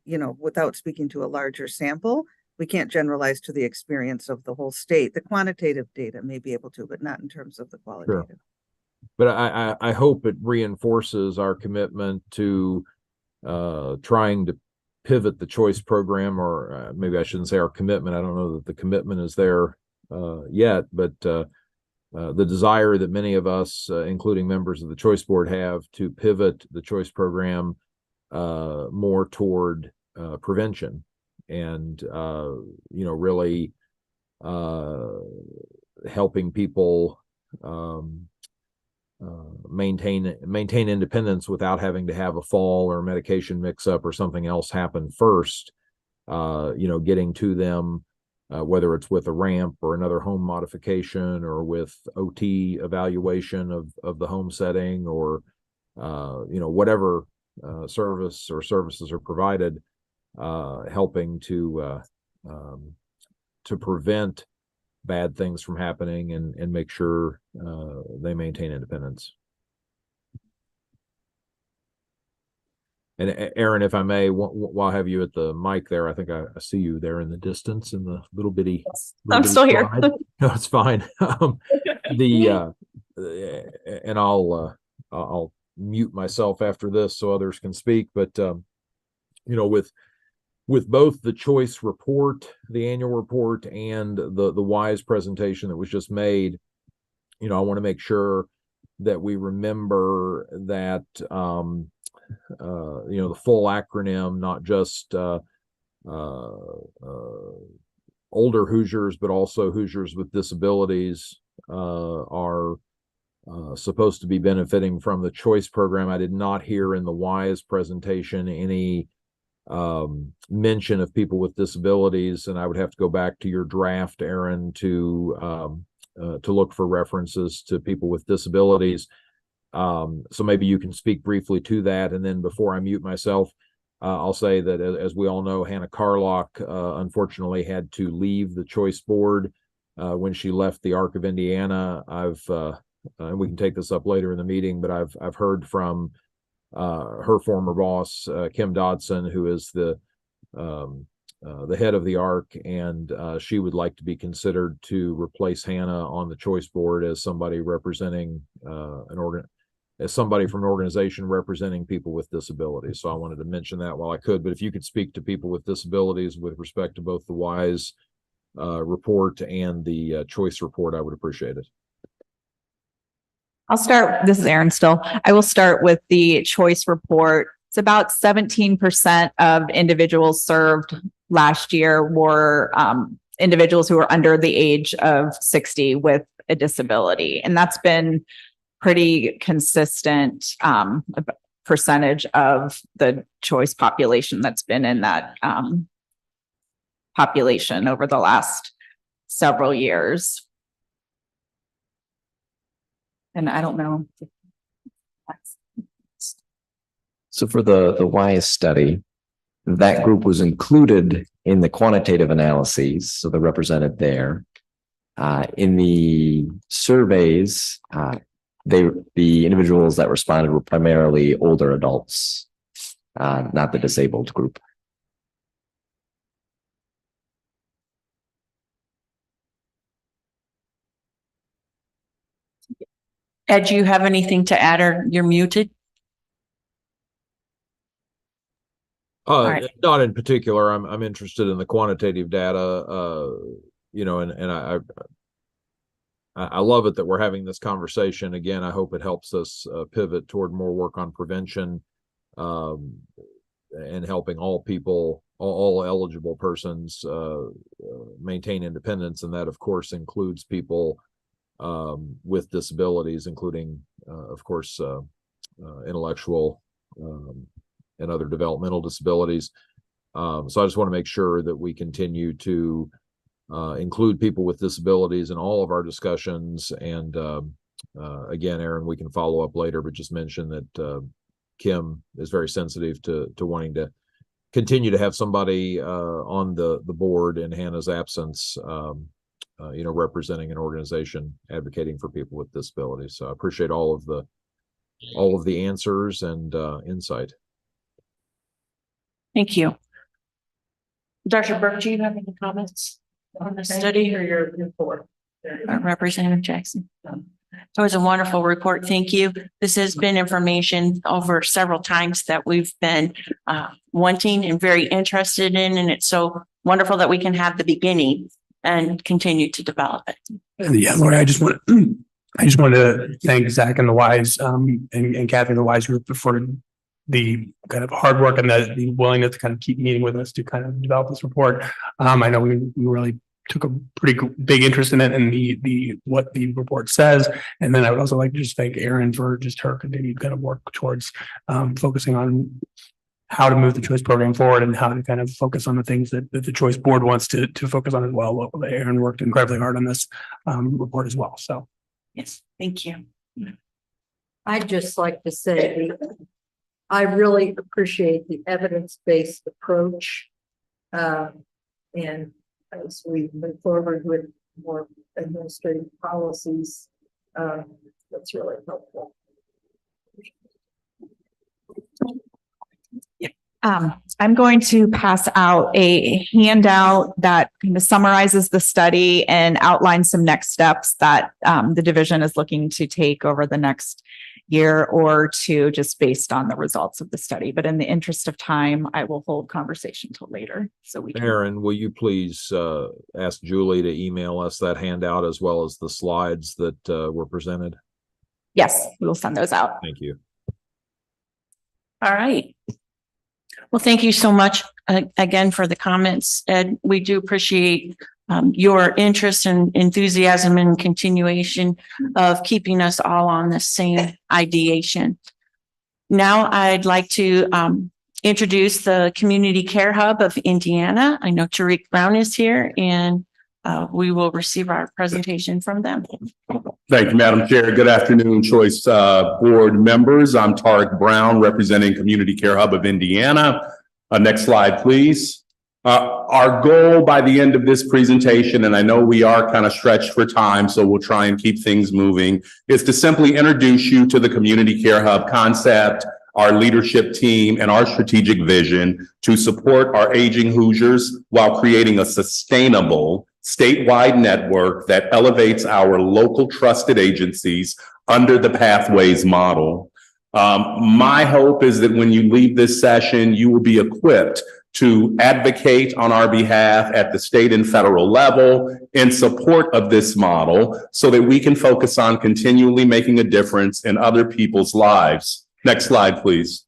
without speaking to a larger sample, we can't generalize to the experience of the whole state. The quantitative data may be able to, but not in terms of the qualitative. Sure. But I hope it reinforces our commitment to trying to pivot the choice program, or maybe I shouldn't say our commitment. I don't know that the commitment is there yet, but the desire that many of us, including members of the choice board, have to pivot the choice program more toward prevention and really helping people maintain independence without having to have a fall or medication mix up or something else happen first. Getting to them, whether it's with a ramp or another home modification, or with OT evaluation of the home setting, or whatever service or services are provided, helping to prevent bad things from happening and make sure they maintain independence. And Erin, if I may, while I have you at the mic there, I think I see you there in the distance in the little bitty. I'm still here. No, it's fine. and I'll mute myself after this so others can speak, but with both the choice report, the annual report, and the WISE presentation that was just made, I want to make sure that we remember that the full acronym, not just older Hoosiers, but also Hoosiers with disabilities are supposed to be benefiting from the choice program. I did not hear in the WISE presentation any mention of people with disabilities, and I would have to go back to your draft, Aaron, to look for references to people with disabilities. So maybe you can speak briefly to that, and then before I mute myself, I'll say that as we all know, Hannah Carlock unfortunately had to leave the choice board when she left the Arc of Indiana. And we can take this up later in the meeting, but I've heard from her former boss, Kim Dodson, who is the head of the ARC, and she would like to be considered to replace Hannah on the choice board as somebody representing somebody from an organization representing people with disabilities. So I wanted to mention that while I could, but if you could speak to people with disabilities with respect to both the WISE report and the choice report, I would appreciate it. I'll start. This is Erin still. I will start with the choice report. It's about 17% of individuals served last year were individuals who are under the age of 60 with a disability. And that's been pretty consistent percentage of the choice population that's been in that population over the last several years. And I don't know. So for the WISE study, that group was included in the quantitative analyses, so they're represented there. In the surveys, the individuals that responded were primarily older adults, not the disabled group. Ed, do you have anything to add, or you're muted? Right. Not in particular. I'm interested in the quantitative data, and I love it that we're having this conversation again. I hope it helps us pivot toward more work on prevention and helping all people, all eligible persons maintain independence, and that of course includes people with disabilities, including of course intellectual and other developmental disabilities. So I just want to make sure that we continue to include people with disabilities in all of our discussions. And again, Aaron, we can follow up later, but just mention that Kim is very sensitive to wanting to continue to have somebody on the board in Hannah's absence, representing an organization advocating for people with disabilities. So I appreciate all of the answers and insight. Thank you. Dr. Burke, do you have any comments on the study or your report? Representative Jackson. It was a wonderful report. Thank you. This has been information over several times that we've been wanting and very interested in, and it's so wonderful that we can have the beginning and continue to develop it. Yeah, Lori, I just want to thank Zach and the WISE and Kathy and the WISE group for the kind of hard work and the willingness to kind of keep meeting with us to kind of develop this report. I know we really took a pretty big interest in it and what the report says. And then I would also like to just thank Erin for just her continued kind of work towards focusing on how to move the choice program forward and how to kind of focus on the things that the choice board wants to focus on as well. Erin worked incredibly hard on this report as well. So, yes, thank you. I'd just like to say I really appreciate the evidence-based approach. And as we move forward with more administrative policies, that's really helpful. I'm going to pass out a handout that kind of summarizes the study and outlines some next steps that the division is looking to take over the next year or two, just based on the results of the study. But in the interest of time, I will hold conversation till later. So we can. Aaron, will you please ask Julie to email us that handout as well as the slides that were presented? Yes, we will send those out. Thank you. All right. Well, thank you so much again for the comments, Ed. We do appreciate your interest and enthusiasm and continuation of keeping us all on the same ideation. Now I'd like to introduce the Community Care Hub of Indiana. I know Tariq Brown is here, and we will receive our presentation from them. Thank you, Madam Chair. Good afternoon, Choice Board members. I'm Tariq Brown, representing Community Care Hub of Indiana. Next slide, please. Our goal by the end of this presentation, and I know we are kind of stretched for time, so we'll try and keep things moving, is to simply introduce you to the Community Care Hub concept, our leadership team, and our strategic vision to support our aging Hoosiers while creating a sustainable statewide network that elevates our local trusted agencies under the Pathways model. My hope is that when you leave this session, you will be equipped to advocate on our behalf at the state and federal level in support of this model so that we can focus on continually making a difference in other people's lives. Next slide, please.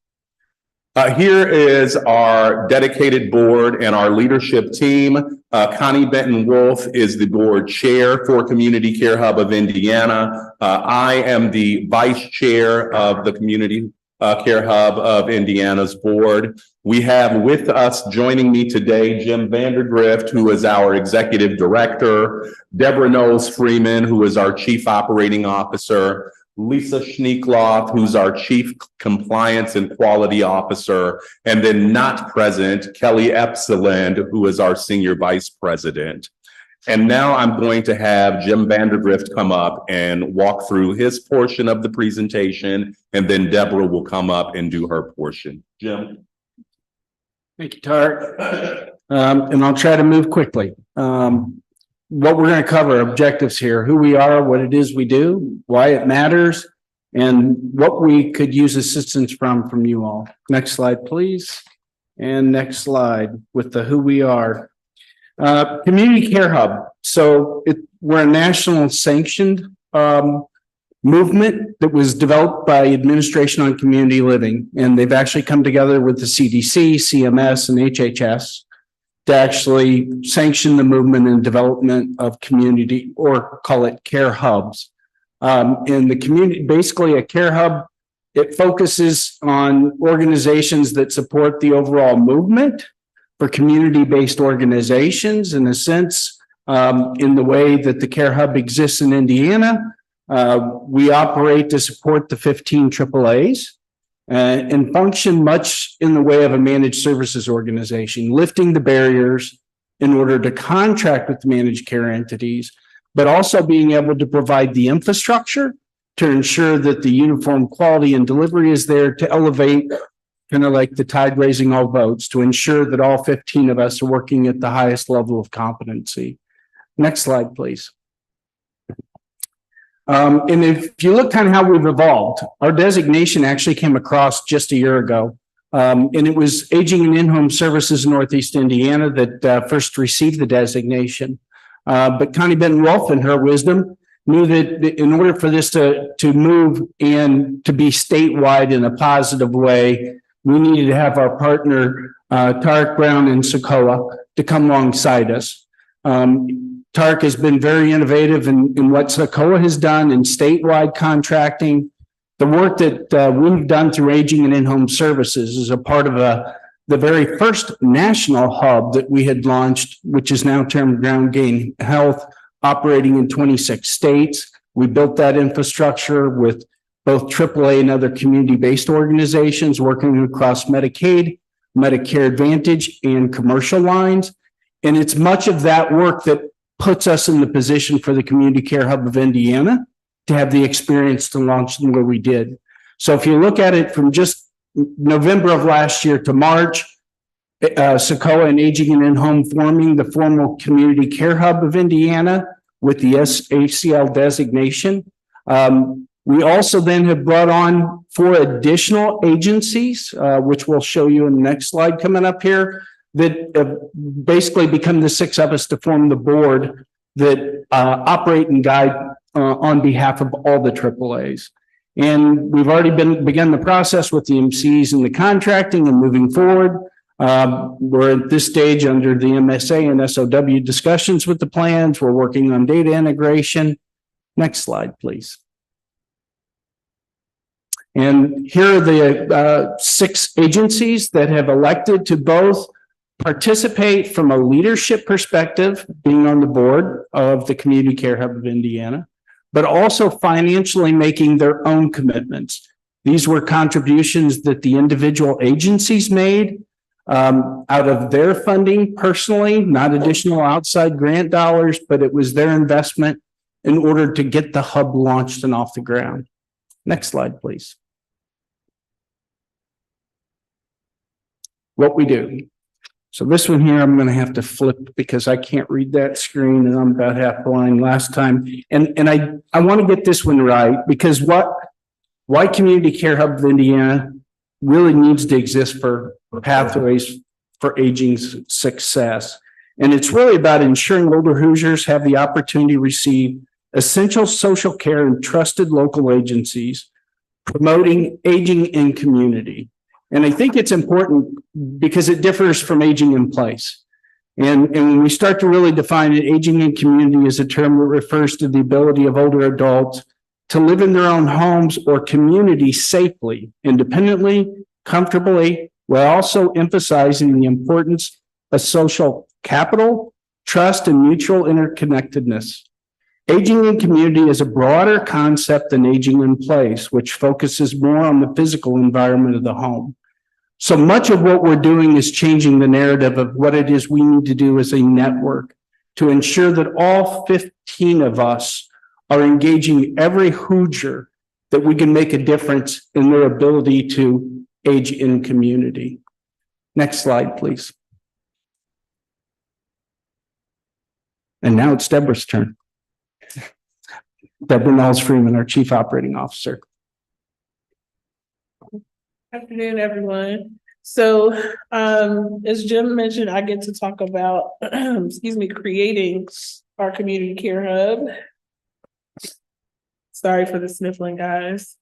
Here is our dedicated board and our leadership team. Connie Benton-Wolf is the board chair for Community Care Hub of Indiana. I am the vice chair of the Community Care Hub of Indiana's board. We have with us joining me today, Jim Vandergrift, who is our executive director, Deborah Knowles Freeman, who is our chief operating officer, Lisa Schneekloth, who's our chief compliance and quality officer, and then not present, Kelly Epsiland, who is our senior vice president. And now I'm going to have Jim Vandergrift come up and walk through his portion of the presentation, and then Deborah will come up and do her portion. Jim. Thank you, Tariq. And I'll try to move quickly. What we're going to cover, objectives here, who we are, what it is we do, why it matters, and what we could use assistance from you all. Next slide, please. And next slide with the who we are. Community Care Hub. So we're a national sanctioned movement that was developed by Administration on Community Living. And they've actually come together with the CDC, CMS, and HHS to actually sanction the movement and development of community, or call it care hubs. In the community, basically a care hub, it focuses on organizations that support the overall movement for community-based organizations. In a sense, in the way that the care hub exists in Indiana, we operate to support the 15 AAAs. And function much in the way of a managed services organization, lifting the barriers in order to contract with the managed care entities, but also being able to provide the infrastructure to ensure that the uniform quality and delivery is there to elevate, kind of like the tide raising all boats, to ensure that all 15 of us are working at the highest level of competency. Next slide, please. And if you look kind of how we've evolved, our designation actually came across just a year ago. And it was Aging and In-Home Services in Northeast Indiana that first received the designation. But Connie Benton-Wolf, in her wisdom, knew that in order for this to move and to be statewide in a positive way, we needed to have our partner, Tariq Brown and Sokoa, to come alongside us. Tariq has been very innovative in what Sokoa has done in statewide contracting. The work that we've done through Aging and In-Home Services is a part of the very first national hub that we had launched, which is now termed Ground Gain Health, operating in 26 states. We built that infrastructure with both AAA and other community-based organizations working across Medicaid, Medicare Advantage, and commercial lines. And it's much of that work that puts us in the position for the Community Care Hub of Indiana to have the experience to launch them where we did. So if you look at it from just November of last year to March, Socoa and Aging and In-Home forming the formal Community Care Hub of Indiana with the ACL designation. We also then have brought on 4 additional agencies, which we'll show you in the next slide coming up here, that basically become the 6 of us to form the board that operate and guide on behalf of all the AAAs. And we've already begun the process with the MCs and the contracting and moving forward. We're at this stage under the MSA and SOW discussions with the plans. We're working on data integration. Next slide, please. And here are the 6 agencies that have elected to both participate from a leadership perspective, being on the board of the Community Care Hub of Indiana, but also financially making their own commitments. These were contributions that the individual agencies made out of their funding personally, not additional outside grant dollars, but it was their investment in order to get the hub launched and off the ground. Next slide, please. What we do. So this one here, I'm going to have to flip because I can't read that screen and I'm about half blind last time. And I want to get this one right because why Community Care Hub of Indiana really needs to exist for pathways for aging success. And it's really about ensuring older Hoosiers have the opportunity to receive essential social care and trusted local agencies, promoting aging in community. And I think it's important because it differs from aging in place. And when we start to really define it, aging in community is a term that refers to the ability of older adults to live in their own homes or community safely, independently, comfortably, while also emphasizing the importance of social capital, trust, and mutual interconnectedness. Aging in community is a broader concept than aging in place, which focuses more on the physical environment of the home. So much of what we're doing is changing the narrative of what it is we need to do as a network to ensure that all 15 of us are engaging every Hoosier that we can make a difference in their ability to age in community. Next slide, please. And now it's Deborah's turn. Deborah Knowles Freeman, our Chief Operating Officer. Afternoon, everyone. So, as Jim mentioned, I get to talk about, creating our community care hub. Sorry for the sniffling, guys.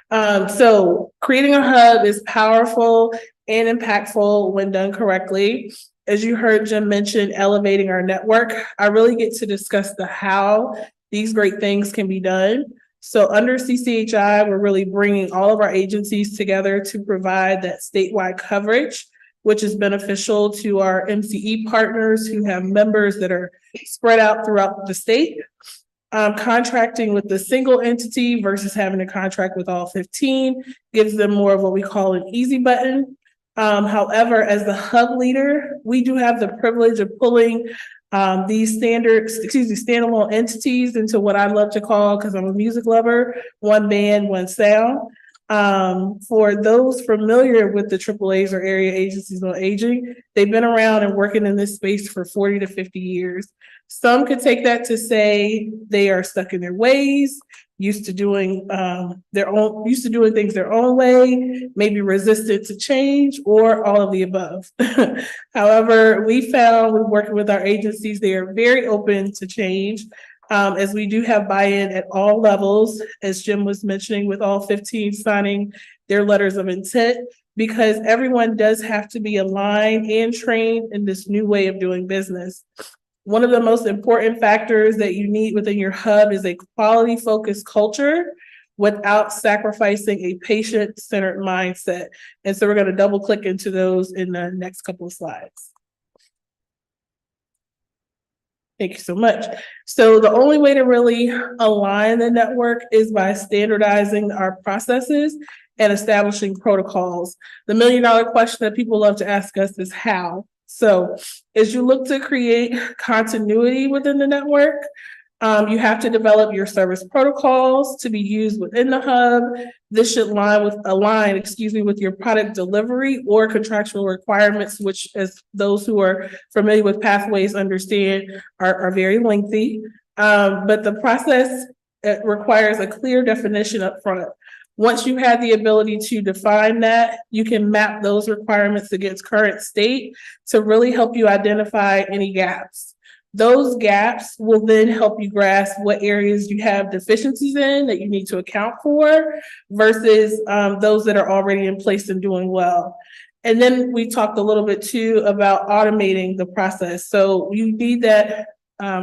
So creating a hub is powerful and impactful when done correctly. As you heard Jim mention, elevating our network, I really get to discuss the how these great things can be done. So under CCHI, we're really bringing all of our agencies together to provide that statewide coverage, which is beneficial to our MCE partners who have members that are spread out throughout the state. Contracting with the single entity versus having a contract with all 15 gives them more of what we call an easy button. However, as the hub leader, we do have the privilege of pulling these standalone entities into what I love to call, because I'm a music lover, one band, one sound. For those familiar with the AAAs or area agencies on aging, they've been around and working in this space for 40 to 50 years. Some could take that to say they are stuck in their ways, used to doing things their own way, maybe resistant to change, or all of the above. However, we found with working with our agencies, they are very open to change, as we do have buy-in at all levels, as Jim was mentioning, with all 15 signing their letters of intent, because everyone does have to be aligned and trained in this new way of doing business. One of the most important factors that you need within your hub is a quality-focused culture without sacrificing a patient-centered mindset. And so we're going to double click into those in the next couple of slides. Thank you so much. So the only way to really align the network is by standardizing our processes and establishing protocols. The million-dollar question that people love to ask us is how. So as you look to create continuity within the network, You have to develop your service protocols to be used within the hub. This should align with your product delivery or contractual requirements, which, as those who are familiar with pathways understand, are very lengthy. But the process requires a clear definition up front. Once you have the ability to define that, you can map those requirements against current state to really help you identify any gaps. Those gaps will then help you grasp what areas you have deficiencies in that you need to account for versus those that are already in place and doing well. And then we talked a little bit too about automating the process. So you need that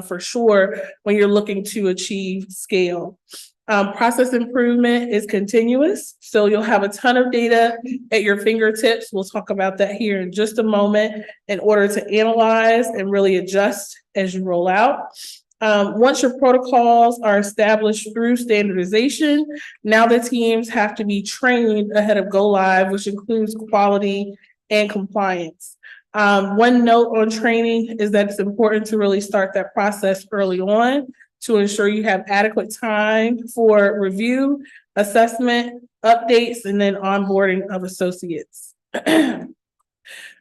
for sure when you're looking to achieve scale. Process improvement is continuous. So you'll have a ton of data at your fingertips. We'll talk about that here in just a moment in order to analyze and really adjust as you roll out. Once your protocols are established through standardization, now the teams have to be trained ahead of go live, which includes quality and compliance. One note on training is that it's important to really start that process early on to ensure you have adequate time for review, assessment, updates, and then onboarding of associates.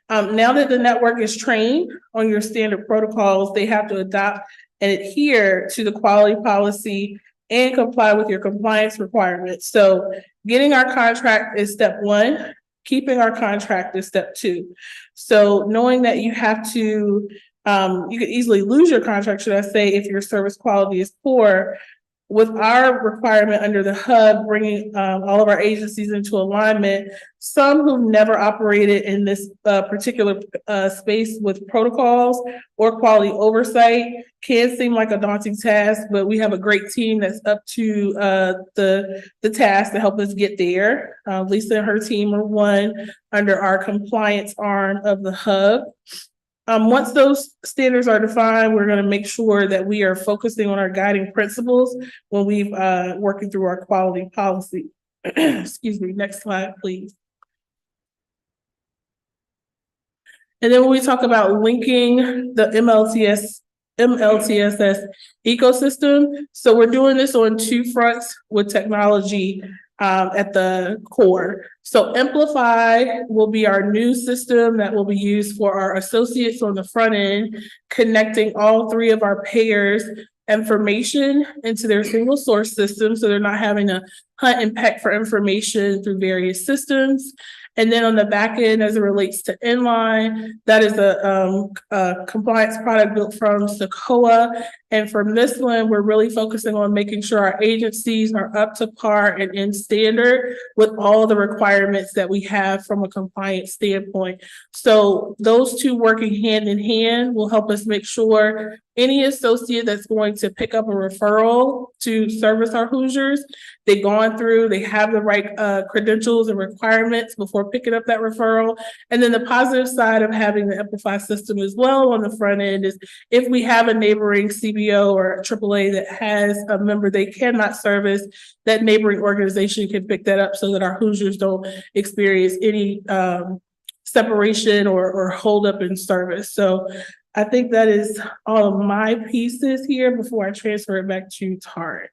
Now that the network is trained on your standard protocols, they have to adopt and adhere to the quality policy and comply with your compliance requirements. So getting our contract is step one, keeping our contract is step two. So knowing that you have to you could easily lose your contract, should I say, if your service quality is poor. With our requirement under the hub, bringing all of our agencies into alignment, some who've never operated in this particular space with protocols or quality oversight can seem like a daunting task, but we have a great team that's up to the task to help us get there. Lisa and her team are one under our compliance arm of the hub. Once those standards are defined, we're going to make sure that we are focusing on our guiding principles when we've working through our quality policy. Excuse me, next slide, please. And then when we talk about linking the MLTSS ecosystem, so we're doing this on two fronts with technology at the core. So Amplify will be our new system that will be used for our associates on the front end, connecting all three of our payers' information into their single source system, so they're not having to hunt and peck for information through various systems. And then on the back end, as it relates to inline, that is a compliance product built from Sequoia. And from this one, we're really focusing on making sure our agencies are up to par and in standard with all the requirements that we have from a compliance standpoint. So those two working hand in hand will help us make sure any associate that's going to pick up a referral to service our Hoosiers, they've gone through, they have the right credentials and requirements before picking up that referral. And then the positive side of having the Amplify system as well on the front end is if we have a neighboring CBO or AAA that has a member they cannot service, that neighboring organization can pick that up so that our Hoosiers don't experience any separation or hold up in service. So I think that is all of my pieces here before I transfer it back to Tarek.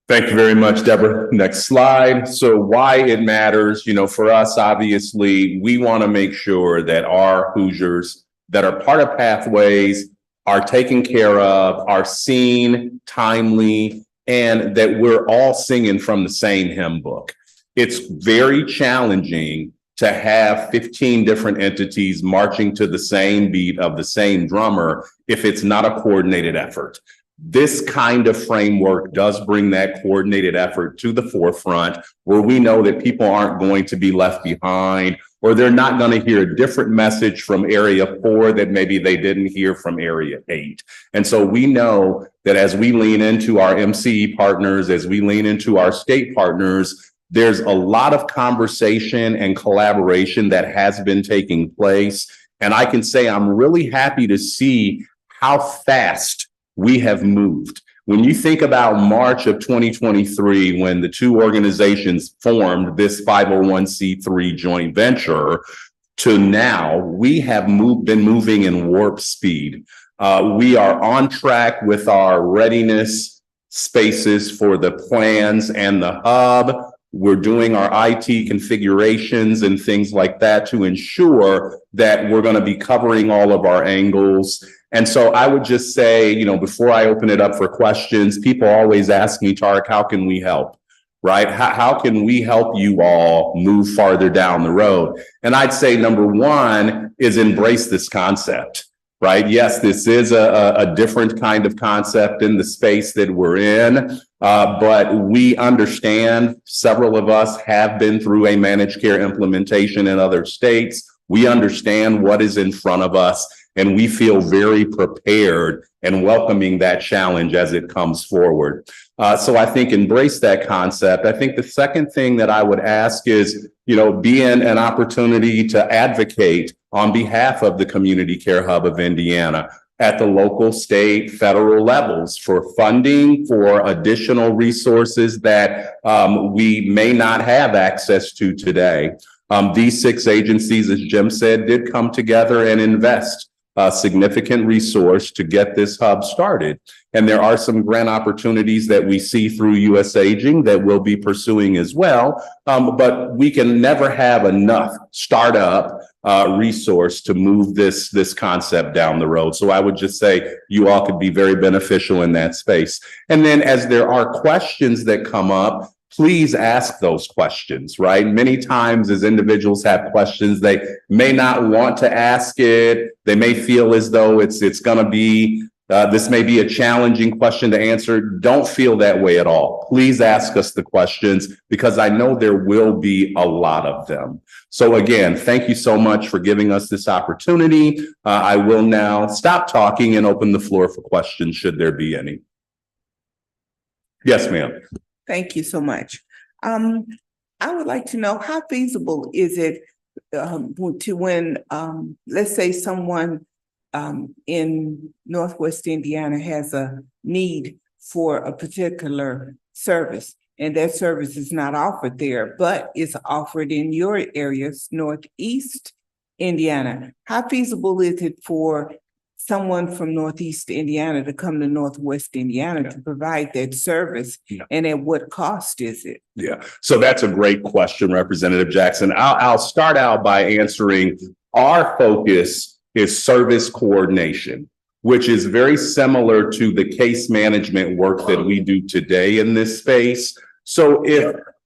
Thank you very much, Deborah. Next slide. So why it matters, for us, obviously, we want to make sure that our Hoosiers that are part of Pathways are taken care of, are seen timely, and that we're all singing from the same hymn book. It's very challenging to have 15 different entities marching to the same beat of the same drummer if it's not a coordinated effort. This kind of framework does bring that coordinated effort to the forefront where we know that people aren't going to be left behind or they're not going to hear a different message from area 4 that maybe they didn't hear from area 8. And so we know that as we lean into our MCE partners, as we lean into our state partners, there's a lot of conversation and collaboration that has been taking place. And I can say I'm really happy to see how fast we have moved. When you think about March of 2023, when the two organizations formed this 501c3 joint venture, to now, we have been moving in warp speed. We are on track with our readiness spaces for the plans and the hub. We're doing our IT configurations and things like that to ensure that we're going to be covering all of our angles. And so I would just say, you know, before I open it up for questions, people always ask me, Tarek, how can we help? Right? How can we help you all move farther down the road? And I'd say number one is embrace this concept, right? Yes, this is a different kind of concept in the space that we're in, but we understand, several of us have been through a managed care implementation in other states. We understand what is in front of us, and we feel very prepared and welcoming that challenge as it comes forward. So I think embrace that concept. I think the second thing that I would ask is, you know, being an opportunity to advocate on behalf of the Community Care Hub of Indiana at the local, state, federal levels for funding, for additional resources that we may not have access to today. These 6 agencies, as Jim said, did come together and invest a significant resource to get this hub started. And there are some grant opportunities that we see through US Aging that we'll be pursuing as well. But we can never have enough startup resource to move this concept down the road. So I would just say you all could be very beneficial in that space. And then as there are questions that come up, please ask those questions, right? Many times as individuals have questions, they may not want to ask it. They may feel as though it's going to be, this may be a challenging question to answer. Don't feel that way at all. Please ask us the questions because I know there will be a lot of them. So again, thank you so much for giving us this opportunity. I will now stop talking and open the floor for questions should there be any. Yes, ma'am. Thank you so much. I would like to know how feasible is it to when, let's say someone in Northwest Indiana has a need for a particular service and that service is not offered there, but is offered in your areas, Northeast Indiana. How feasible is it for someone from Northeast Indiana to come to Northwest Indiana to provide that service? And at what cost is it? Yeah, so that's a great question, Representative Jackson. I'll start out by answering our focus is service coordination, which is very similar to the case management work that we do today in this space. So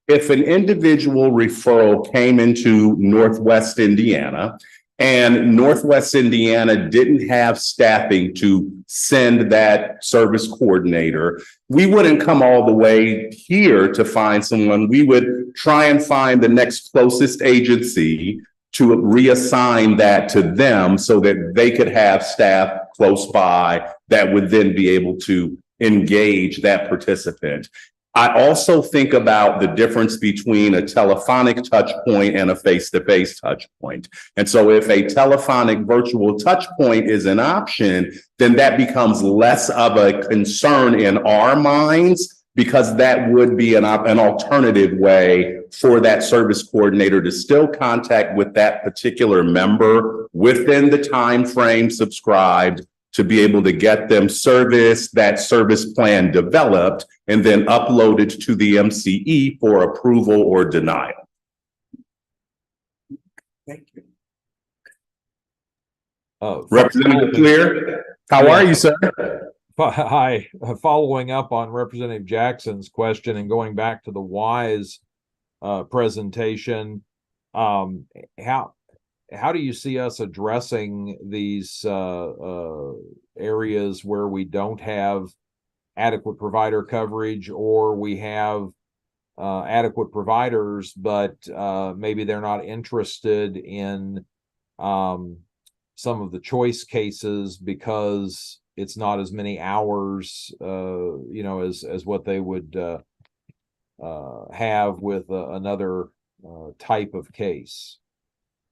if an individual referral came into Northwest Indiana and Northwest Indiana didn't have staffing to send that service coordinator, we wouldn't come all the way here to find someone. We would try and find the next closest agency to reassign that to them so that they could have staff close by that would then be able to engage that participant. I also think about the difference between a telephonic touch point and a face-to-face touch point. And so if a telephonic virtual touch point is an option, then that becomes less of a concern in our minds because that would be an alternative way for that service coordinator to still contact with that particular member within the time frame subscribed to be able to get them that service plan developed and then uploaded to the MCE for approval or denial. Thank you. Representative Clear, how are you, sir? Hi, following up on Representative Jackson's question and going back to the WISE presentation, how do you see us addressing these areas where we don't have adequate provider coverage or we have adequate providers, but maybe they're not interested in some of the choice cases because it's not as many hours, as what they would have with another type of case?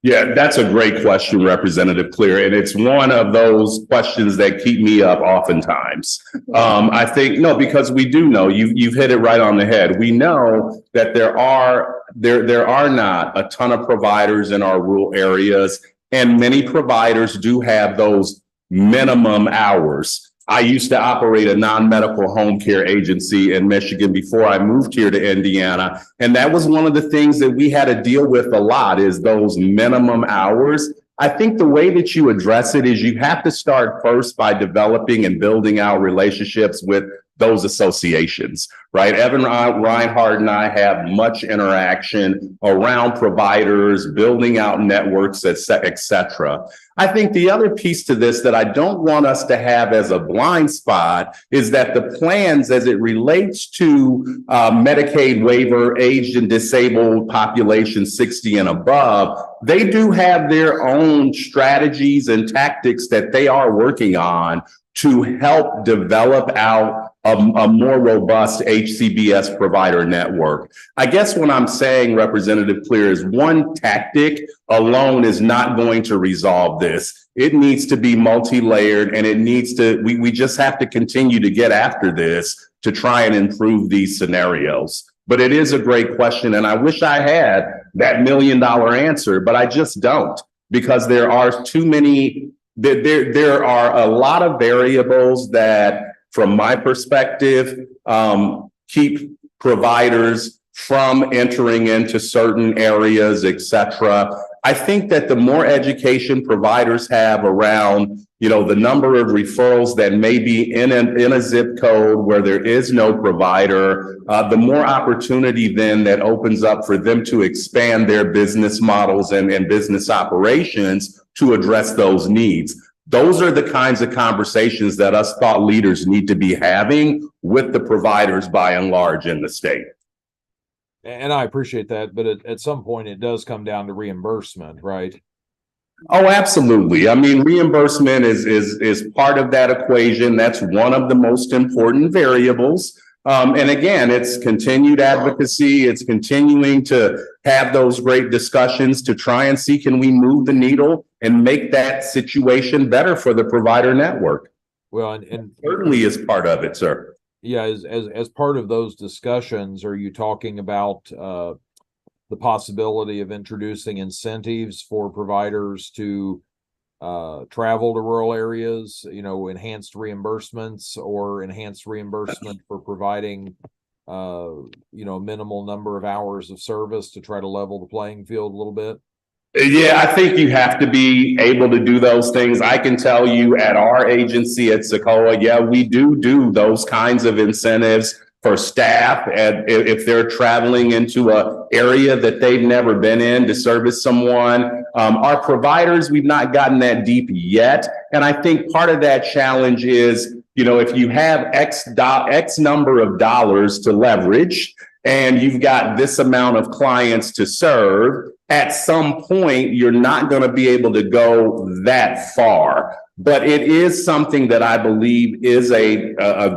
Yeah, that's a great question, Representative Clear, and it's one of those questions that keep me up oftentimes. I think, no, because we do know, you've hit it right on the head. We know that there are not a ton of providers in our rural areas, and many providers do have those minimum hours. I used to operate a non-medical home care agency in Michigan before I moved here to Indiana. And that was one of the things that we had to deal with a lot, is those minimum hours. I think the way that you address it is you have to start first by developing and building out relationships with those associations, right? Evan Reinhardt and I have much interaction around providers, building out networks, et cetera. I think the other piece to this that I don't want us to have as a blind spot is that the plans, as it relates to Medicaid waiver, aged and disabled population 60 and above, they do have their own strategies and tactics that they are working on to help develop out a more robust HCBS provider network. I guess what I'm saying, Representative Clear, is one tactic alone is not going to resolve this. It needs to be multi-layered, and it needs to, we just have to continue to get after this to try and improve these scenarios. But it is a great question, and I wish I had that $1 million answer, but I just don't, because there are too many, there are a lot of variables that, from my perspective, keep providers from entering into certain areas, et cetera. I think that the more education providers have around, the number of referrals that may be in a zip code where there is no provider, the more opportunity then that opens up for them to expand their business models and business operations to address those needs. Those are the kinds of conversations that us thought leaders need to be having with the providers by and large in the state. And I appreciate that, but at some point it does come down to reimbursement, right? Oh, absolutely. I mean, reimbursement is part of that equation. That's one of the most important variables. And again, it's continued advocacy. It's continuing to have those great discussions to try and see, can we move the needle and make that situation better for the provider network? Well, and certainly is part of it, sir. Yeah, as part of those discussions, are you talking about the possibility of introducing incentives for providers to travel to rural areas, enhanced reimbursements, or enhanced reimbursement for providing minimal number of hours of service to try to level the playing field a little bit? Yeah, I think you have to be able to do those things. I can tell you at our agency at Sequoia, yeah, we do those kinds of incentives for staff, and if they're traveling into an area that they've never been in to service someone. Our providers, we've not gotten that deep yet. And I think part of that challenge is, if you have X number of dollars to leverage, and you've got this amount of clients to serve, at some point, you're not going to be able to go that far. But it is something that I believe is a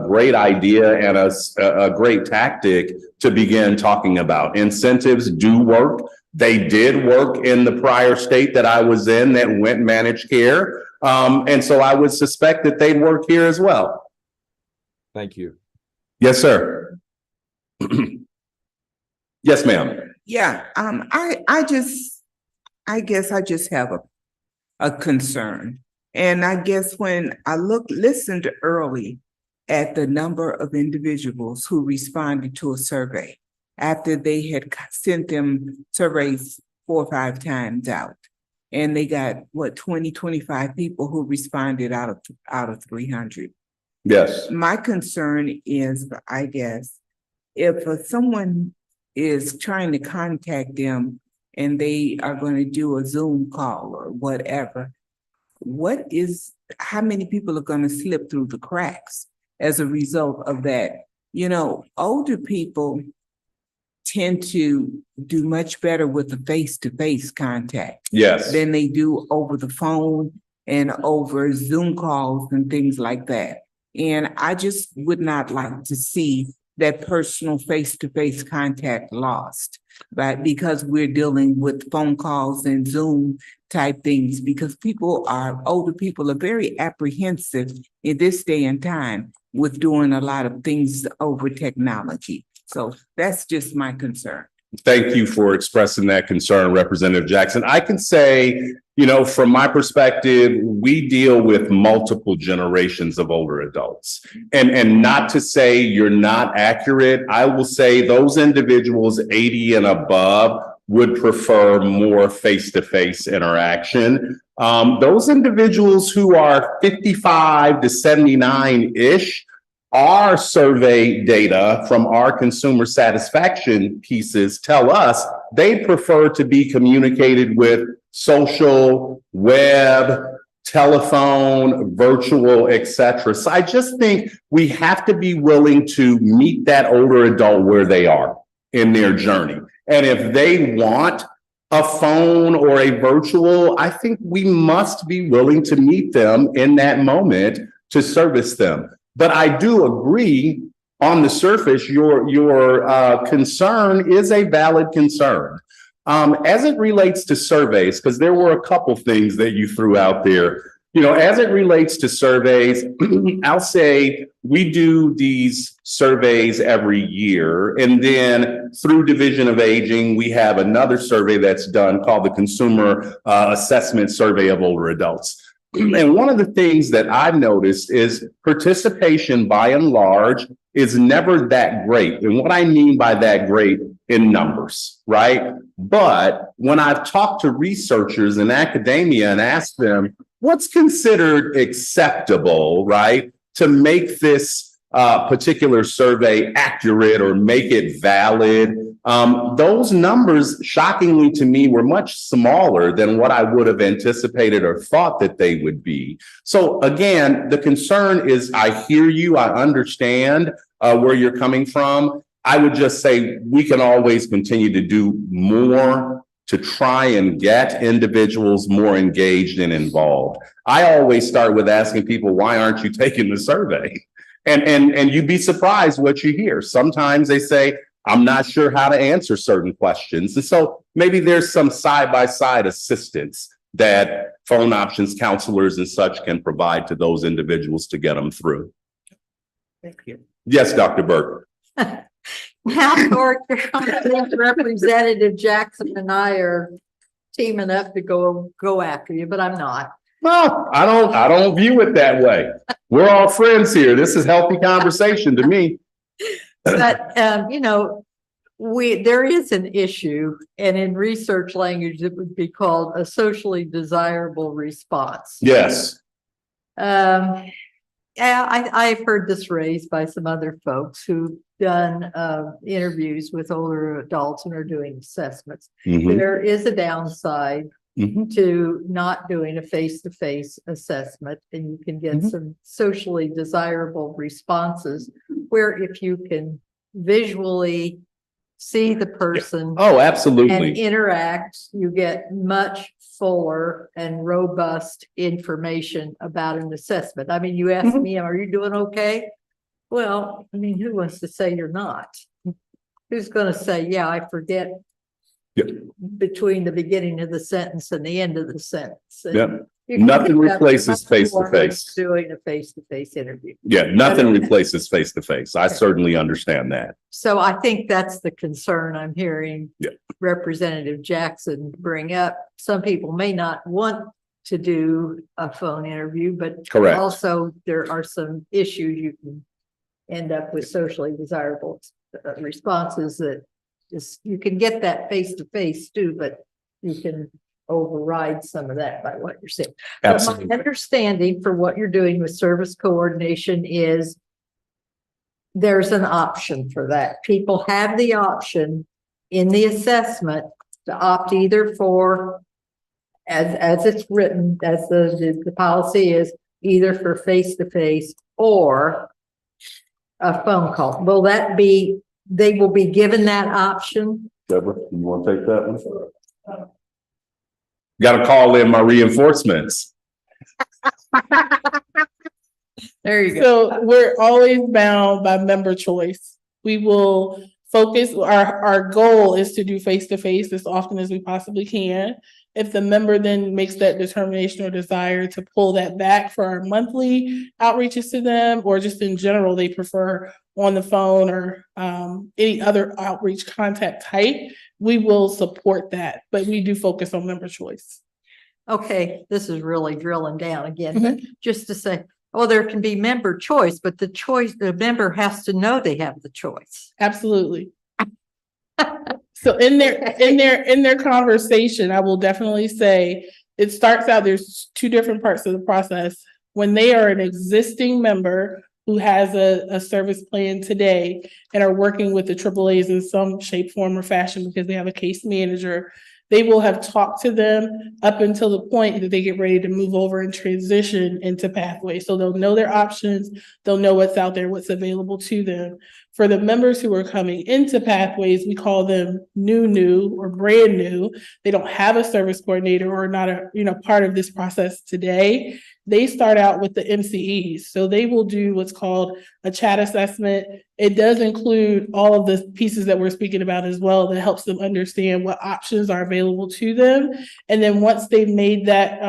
great idea and a great tactic to begin talking about. Incentives do work. They did work in the prior state that I was in that went managed care. And so I would suspect that they'd work here as well. Thank you. Yes, sir. Yes, ma'am. Yeah, I guess I just have a concern. And I guess when I listened early at the number of individuals who responded to a survey after they had sent them surveys 4 or 5 times out, and they got 25 people who responded out of 300. Yes. My concern is, I guess, if someone is trying to contact them and they are going to do a Zoom call or whatever, how many people are going to slip through the cracks as a result of that? Older people tend to do much better with the face-to-face contact. Yes. Than they do over the phone and over Zoom calls and things like that. And I just would not like to see that personal face-to-face contact lost. But because we're dealing with phone calls and Zoom type things, because older people are very apprehensive in this day and time with doing a lot of things over technology. So that's just my concern. Thank you for expressing that concern, Representative Jackson. I can say, from my perspective, we deal with multiple generations of older adults. And not to say you're not accurate, I will say those individuals 80 and above would prefer more face-to-face interaction. Those individuals who are 55 to 79-ish, our survey data from our consumer satisfaction pieces tell us they prefer to be communicated with social, web, telephone, virtual, etc. So I just think we have to be willing to meet that older adult where they are in their journey. And if they want a phone or a virtual, I think we must be willing to meet them in that moment to service them. But I do agree on the surface, your concern is a valid concern. As it relates to surveys, because there were a couple things that you threw out there, as it relates to surveys, I'll say we do these surveys every year. And then through Division of Aging, we have another survey that's done called the Consumer Assessment Survey of Older Adults. And one of the things that I've noticed is participation by and large is never that great. And what I mean by that great in numbers, right? But when I've talked to researchers in academia and asked them what's considered acceptable, right, to make this particular survey accurate or make it valid, those numbers, shockingly to me, were much smaller than what I would have anticipated or thought that they would be. So again, the concern is, I hear you, I understand where you're coming from. I would just say we can always continue to do more to try and get individuals more engaged and involved. I always start with asking people, why aren't you taking the survey? And you'd be surprised what you hear. Sometimes they say, I'm not sure how to answer certain questions. And so maybe there's some side-by-side assistance that phone options counselors and such can provide to those individuals to get them through. Thank you. Yes, Dr. Burke. Now, Representative Jackson and I are teaming up to go after you, but I'm not. Well, I don't view it that way. We're all friends here. This is healthy conversation to me. But there is an issue, and in research language, it would be called a socially desirable response. Yes. Yeah, I've heard this raised by some other folks who've done interviews with older adults and are doing assessments. Mm-hmm. There is a downside Mm-hmm. to not doing a face-to-face assessment, and you can get some socially desirable responses where if you can visually see the person Oh, absolutely. and interact, you get much fuller and robust information about an assessment. I mean, you ask me, are you doing okay? Well, I mean, who wants to say you're not? Who's going to say, yeah, I forget between the beginning of the sentence and the end of the sentence? And Nothing replaces face-to-face. Doing a face-to-face interview. Yeah, nothing replaces face-to-face. I certainly understand that. So I think that's the concern I'm hearing Representative Jackson bring up. Some people may not want to do a phone interview, but Correct. Also there are some issues you can end up with socially desirable responses that you can get that face-to-face too, but you can override some of that by what you're saying. Absolutely. But my understanding for what you're doing with service coordination is there's an option for that. People have the option in the assessment to opt either for, as it's written, as the policy is, either for face-to-face or a phone call. Will that be, they will be given that option? Deborah, you want to take that one? Got to call in my reinforcements. There you go. So we're always bound by member choice. We will focus, our goal is to do face-to-face as often as we possibly can. If the member then makes that determination or desire to pull that back for our monthly outreaches to them, or just in general, they prefer on the phone or any other outreach contact type, we will support that, but we do focus on member choice. Okay, this is really drilling down again, but just to say, oh, there can be member choice, but the member has to know they have the choice. Absolutely. So in their conversation, I will definitely say it starts out, there's two different parts of the process. When they are an existing member who has a service plan today and are working with the AAAs in some shape, form, or fashion because they have a case manager, they will have talked to them up until the point that they get ready to move over and transition into Pathways. So they'll know their options, they'll know what's out there, what's available to them. For the members who are coming into Pathways, we call them new or brand new. They don't have a service coordinator or not a part of this process today. They start out with the MCEs. So they will do what's called a chat assessment. It does include all of the pieces that we're speaking about as well that helps them understand what options are available to them. And then once they've made that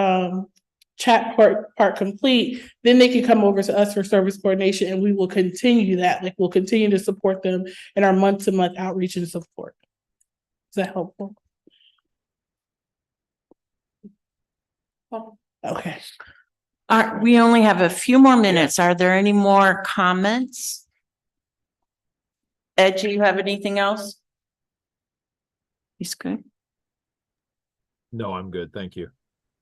chat part complete, then they can come over to us for service coordination, and we will continue that. Like, we'll continue to support them in our month-to-month outreach and support. Is that helpful? Oh, okay. We only have a few more minutes. Are there any more comments? Ed, do you have anything else? He's good. No, I'm good. Thank you.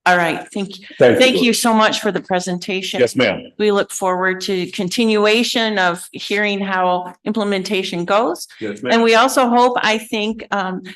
All right. Thank you. Thank you. Thank you so much for the presentation. Yes, ma'am. We look forward to continuation of hearing how implementation goes. Yes, ma'am. And we also hope, I think,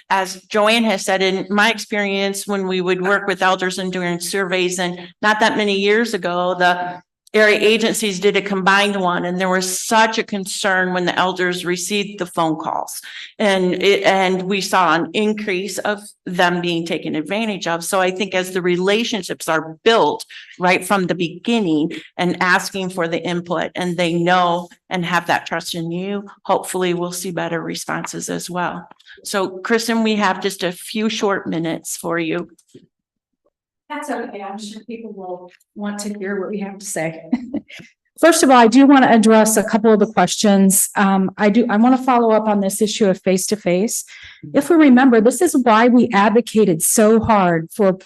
as Joanne has said, in my experience, when we would work with elders and doing surveys, and not that many years ago, the area agencies did a combined one, and there was such a concern when the elders received the phone calls, and we saw an increase of them being taken advantage of. So I think as the relationships are built right from the beginning and asking for the input, and they know and have that trust in you, hopefully we'll see better responses as well. So Kristen, we have just a few short minutes for you. That's okay. I'm sure people will want to hear what we have to say. First of all, I do want to address a couple of the questions. I want to follow up on this issue of face-to-face. If we remember, this is why we advocated so hard for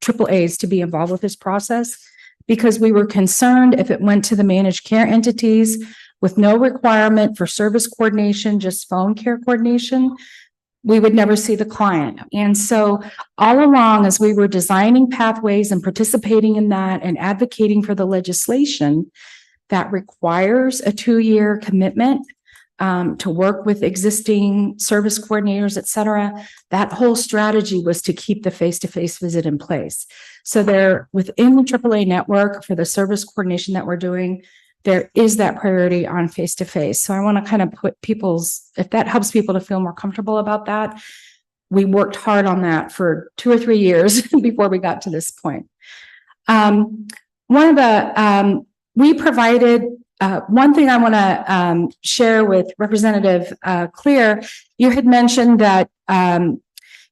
AAAs to be involved with this process, because we were concerned if it went to the managed care entities with no requirement for service coordination, just phone care coordination, we would never see the client. And so all along, as we were designing Pathways and participating in that and advocating for the legislation that requires a 2-year commitment to work with existing service coordinators, et cetera, that whole strategy was to keep the face-to-face visit in place. So there, within the AAA network for the service coordination that we're doing, there is that priority on face-to-face. So I want to kind of put if that helps people to feel more comfortable about that. We worked hard on that for 2 or 3 years before we got to this point. We provided, one thing I want to share with Representative Clear, you had mentioned that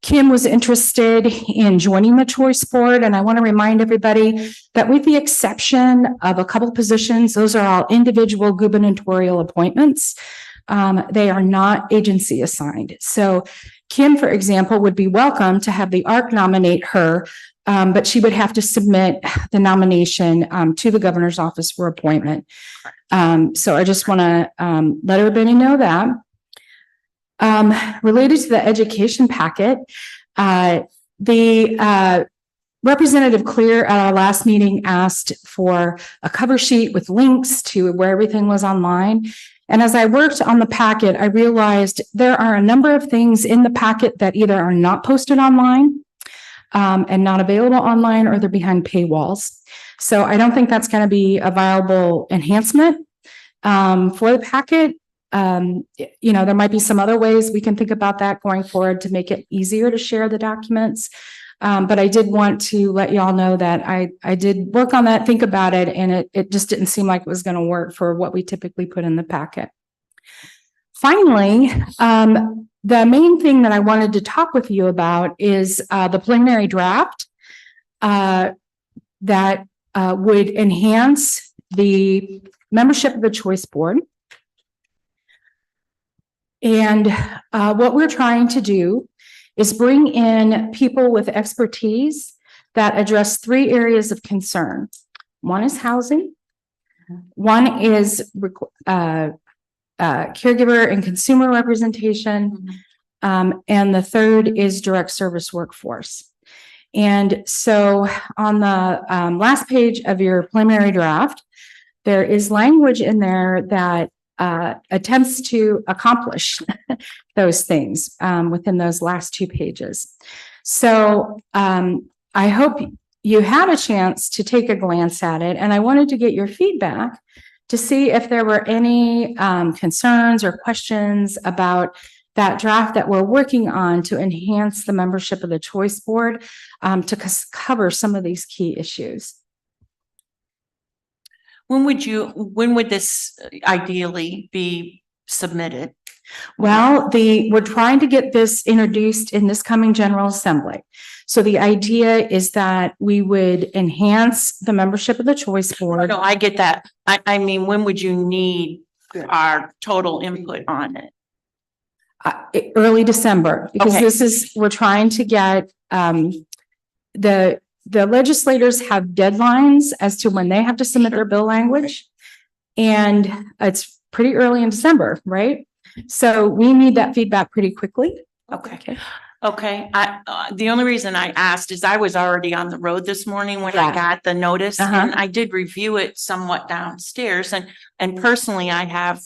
Kim was interested in joining the choice board. And I want to remind everybody that with the exception of a couple positions, those are all individual gubernatorial appointments. They are not agency assigned. So Kim, for example, would be welcome to have the ARC nominate her, but she would have to submit the nomination to the governor's office for appointment. So I just want to let everybody know that. Related to the education packet, Representative Clear at our last meeting asked for a cover sheet with links to where everything was online. And as I worked on the packet, I realized there are a number of things in the packet that either are not posted online and not available online, or they're behind paywalls. So I don't think that's going to be a viable enhancement for the packet. There might be some other ways we can think about that going forward to make it easier to share the documents. But I did want to let y'all know that I did work on that, think about it, and it just didn't seem like it was going to work for what we typically put in the packet. Finally, the main thing that I wanted to talk with you about is the preliminary draft that would enhance the membership of the choice board. And what we're trying to do is bring in people with expertise that address 3 areas of concern. One is housing. One is caregiver and consumer representation. And the third is direct service workforce. And so on the last page of your preliminary draft, there is language in there that attempts to accomplish those things within those last 2 pages. So I hope you had a chance to take a glance at it, and I wanted to get your feedback to see if there were any concerns or questions about that draft that we're working on to enhance the membership of the choice board to cover some of these key issues. When would this ideally be submitted? Well, we're trying to get this introduced in this coming General Assembly. So the idea is that we would enhance the membership of the choice board. No, I get that. I mean, when would you need our total input on it? Early December, because we're trying to get the legislators have deadlines as to when they have to submit their bill language. And it's pretty early in December, right? So we need that feedback pretty quickly. Okay. The only reason I asked is I was already on the road this morning when I got the notice, and I did review it somewhat downstairs. And personally, I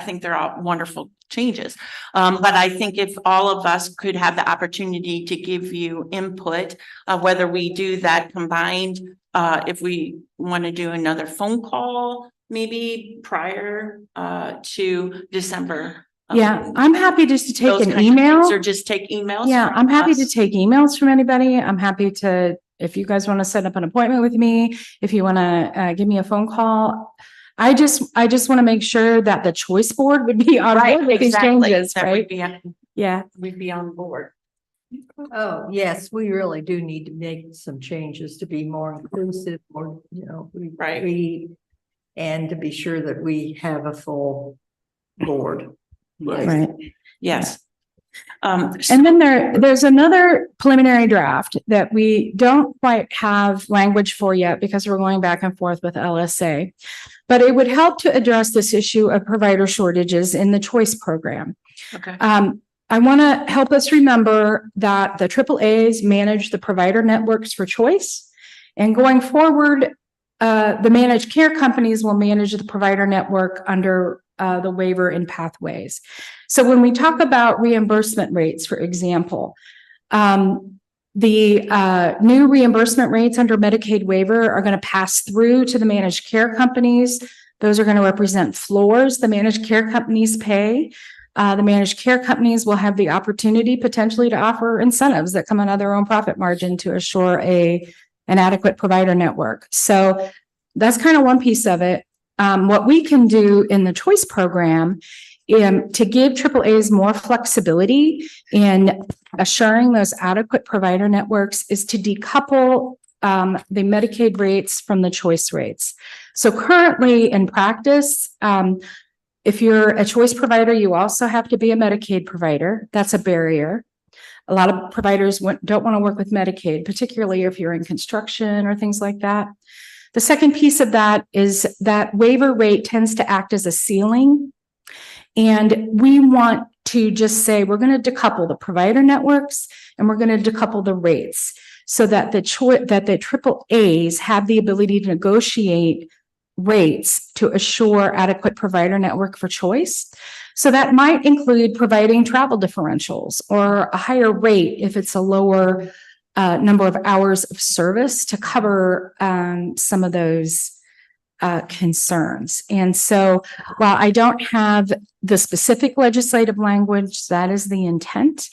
think they're all wonderful changes. But I think if all of us could have the opportunity to give you input, whether we do that combined, if we want to do another phone call, maybe prior to December. Yeah, I'm happy just to take an email. Or just take emails. Yeah, I'm happy to take emails from anybody. I'm happy to, if you guys want to set up an appointment with me, if you want to give me a phone call. I just want to make sure that the choice board would be on board with these changes, right? We'd be on board. Oh, yes, we really do need to make some changes to be more inclusive, more, and to be sure that we have a full board. Right. Yes. And then there's another preliminary draft that we don't quite have language for yet because we're going back and forth with LSA, but it would help to address this issue of provider shortages in the choice program. Okay. I want to help us remember that the AAAs manage the provider networks for choice, and going forward, the managed care companies will manage the provider network under the waiver and pathways. So when we talk about reimbursement rates, for example, the new reimbursement rates under Medicaid waiver are going to pass through to the managed care companies. Those are going to represent floors the managed care companies pay. The managed care companies will have the opportunity potentially to offer incentives that come out of their own profit margin to assure an adequate provider network. So that's kind of one piece of it. What we can do in the choice program to give AAAs more flexibility in assuring those adequate provider networks is to decouple the Medicaid rates from the choice rates. So currently in practice, if you're a choice provider, you also have to be a Medicaid provider. That's a barrier. A lot of providers don't want to work with Medicaid, particularly if you're in construction or things like that. The second piece of that is that waiver rate tends to act as a ceiling. And we want to just say, we're going to decouple the provider networks and we're going to decouple the rates so that the AAAs have the ability to negotiate rates to assure adequate provider network for choice. So that might include providing travel differentials or a higher rate if it's a lower number of hours of service to cover some of those concerns. And so while I don't have the specific legislative language, that is the intent.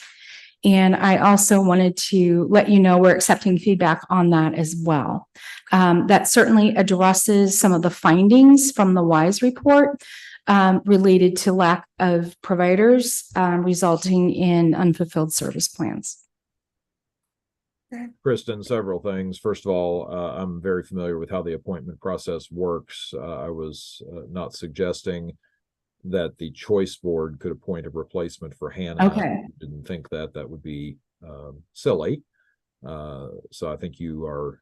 And I also wanted to let you know we're accepting feedback on that as well. That certainly addresses some of the findings from the WISE report related to lack of providers, resulting in unfulfilled service plans. Kristen, several things. First of all, I'm very familiar with how the appointment process works. I was not suggesting that the choice board could appoint a replacement for Hannah. Okay. Didn't think that that would be silly. So I think you are,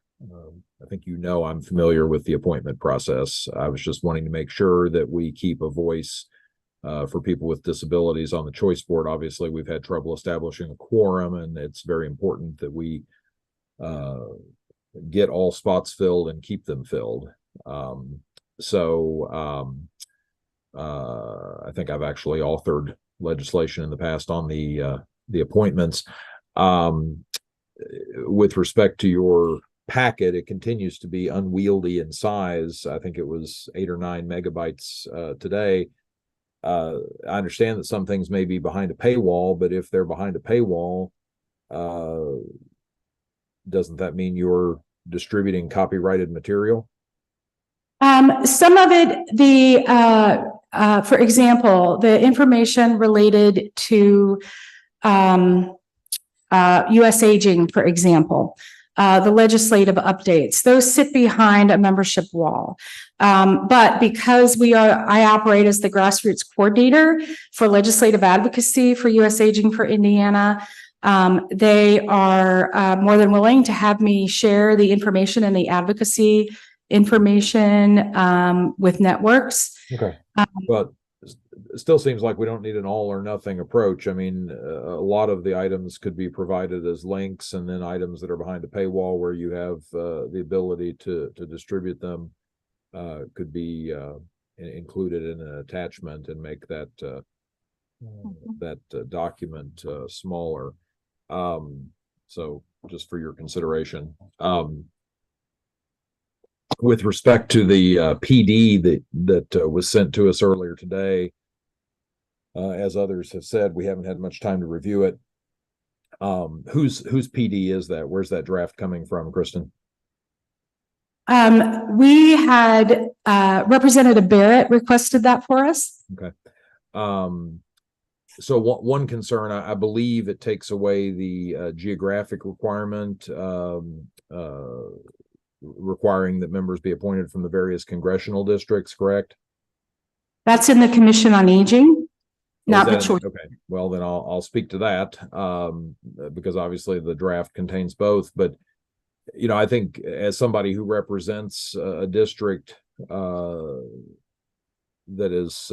I think you know I'm familiar with the appointment process. I was just wanting to make sure that we keep a voice for people with disabilities on the choice board. Obviously, we've had trouble establishing a quorum, and it's very important that we get all spots filled and keep them filled. I think I've actually authored legislation in the past on the appointments. With respect to your packet, it continues to be unwieldy in size. I think it was 8 or 9 megabytes today. I understand that some things may be behind a paywall, but if they're behind a paywall, doesn't that mean you're distributing copyrighted material? Some of it, for example, the information related to US Aging, for example, the legislative updates, those sit behind a membership wall. But because I operate as the grassroots coordinator for legislative advocacy for US Aging for Indiana, they are more than willing to have me share the information and the advocacy information with networks. Okay. But it still seems like we don't need an all or nothing approach. I mean, a lot of the items could be provided as links, and then items that are behind a paywall where you have the ability to distribute them could be included in an attachment and make that document smaller. So just for your consideration. With respect to the PD that was sent to us earlier today, as others have said, we haven't had much time to review it. Whose PD is that? Where's that draft coming from, Kristen? We had Representative Barrett requested that for us. Okay. So one concern, I believe it takes away the geographic requirement, requiring that members be appointed from the various congressional districts, correct? That's in the Commission on Aging, not the choice. Okay, well then I'll speak to that because obviously the draft contains both. But you know, I think as somebody who represents a district that is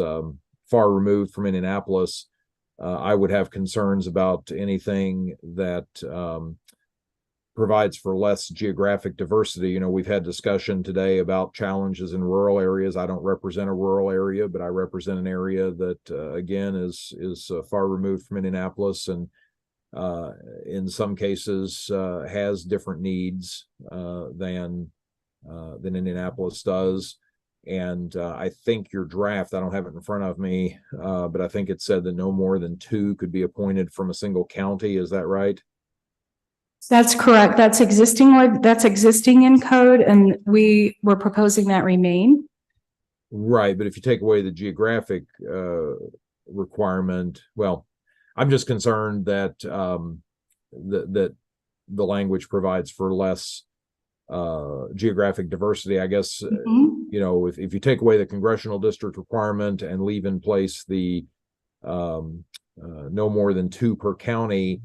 far removed from Indianapolis, I would have concerns about anything that provides for less geographic diversity. You know, we've had discussion today about challenges in rural areas. I don't represent a rural area, but I represent an area that again is far removed from Indianapolis, and in some cases has different needs than Indianapolis does. And I think your draft, I don't have it in front of me, but I think it said that no more than 2 could be appointed from a single county. Is that right? That's correct. That's existing in code, and we were proposing that remain. Right, but if you take away the geographic requirement, well, I'm just concerned that that the language provides for less geographic diversity. I guess you know, if you take away the congressional district requirement and leave in place the no more than 2 per county,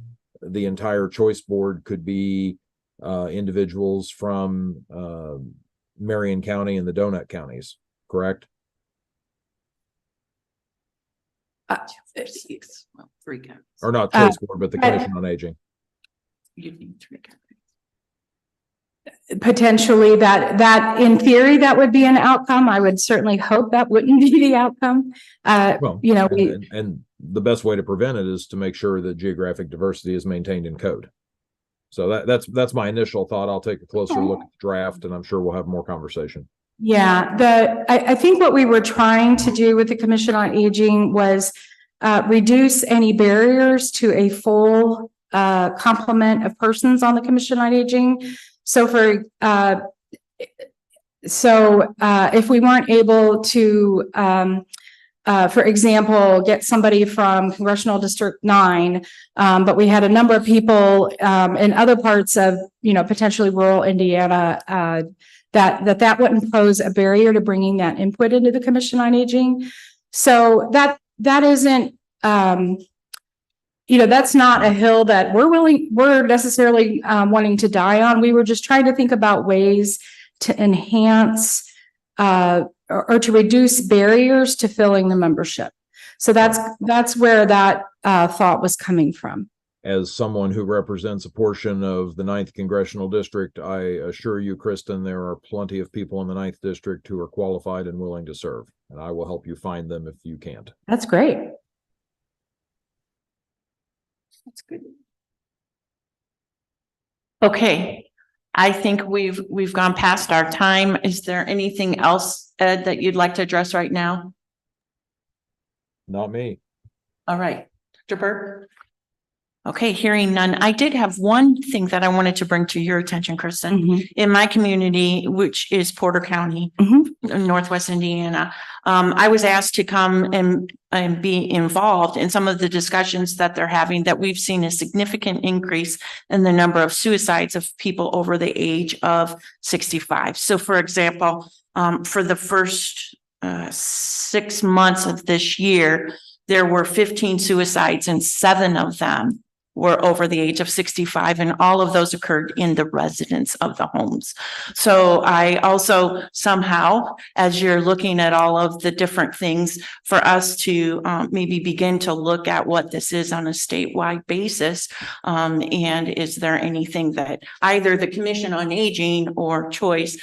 the entire choice board could be individuals from Marion County and the Donut counties, correct? 3 counties. Or not choice board, but the Commission on Aging. You need 3 counties. Potentially that in theory, that would be an outcome. I would certainly hope that wouldn't be the outcome. Well, you know, and the best way to prevent it is to make sure that geographic diversity is maintained in code. So that's my initial thought. I'll take a closer look at the draft, and I'm sure we'll have more conversation. Yeah, I think what we were trying to do with the Commission on Aging was reduce any barriers to a full complement of persons on the Commission on Aging. So if we weren't able to for example, get somebody from Congressional District 9, but we had a number of people in other parts of, potentially rural Indiana, that wouldn't pose a barrier to bringing that input into the Commission on Aging. So that isn't, that's not a hill that we're necessarily wanting to die on. We were just trying to think about ways to enhance or to reduce barriers to filling the membership. So that's where that thought was coming from. As someone who represents a portion of the 9th Congressional District, I assure you, Kristen, there are plenty of people in the 9th District who are qualified and willing to serve, and I will help you find them if you can't. That's great. That's good. Okay, I think we've gone past our time. Is there anything else, Ed, that you'd like to address right now? Not me. All right, Dr. Burke. Okay, hearing none. I did have one thing that I wanted to bring to your attention, Kristen. In my community, which is Porter County, Northwest Indiana, I was asked to come and be involved in some of the discussions that they're having, that we've seen a significant increase in the number of suicides of people over the age of 65. So for example, for the first 6 months of this year, there were 15 suicides and 7 of them were over the age of 65, and all of those occurred in the residence of the homes. So I also somehow, as you're looking at all of the different things, for us to maybe begin to look at what this is on a statewide basis, and is there anything that either the Commission on Aging or Choice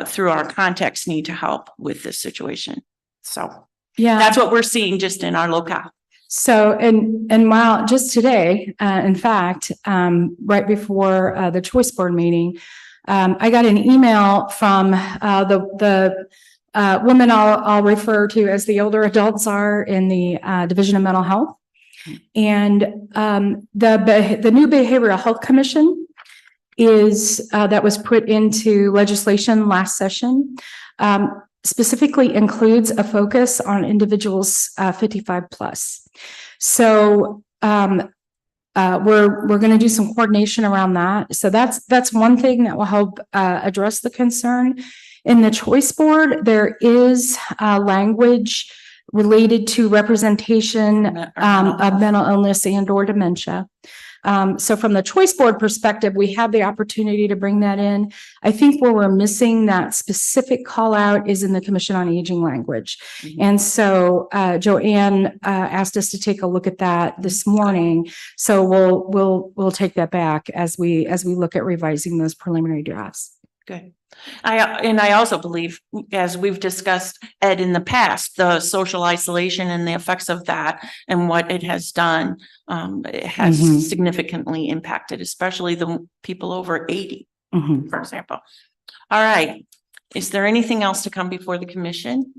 through our context need to help with this situation. So yeah, that's what we're seeing just in our locale. So, and while just today, in fact, right before the Choice Board meeting, I got an email from the women I'll refer to as the older adults are in the Division of Mental Health, and the new Behavioral Health Commission is that was put into legislation last session. Specifically includes a focus on individuals 55 plus. So we're going to do some coordination around that. So that's one thing that will help address the concern. In the Choice Board, there is language related to representation of mental illness and or dementia. So from the Choice Board perspective, we have the opportunity to bring that in. I think where we're missing that specific call out is in the Commission on Aging language. And so Joanne asked us to take a look at that this morning. So we'll take that back as we look at revising those preliminary drafts. Good. I also believe, as we've discussed, Ed, in the past, the social isolation and the effects of that and what it has done, it has significantly impacted, especially the people over 80, for example. All right. Is there anything else to come before the Commission?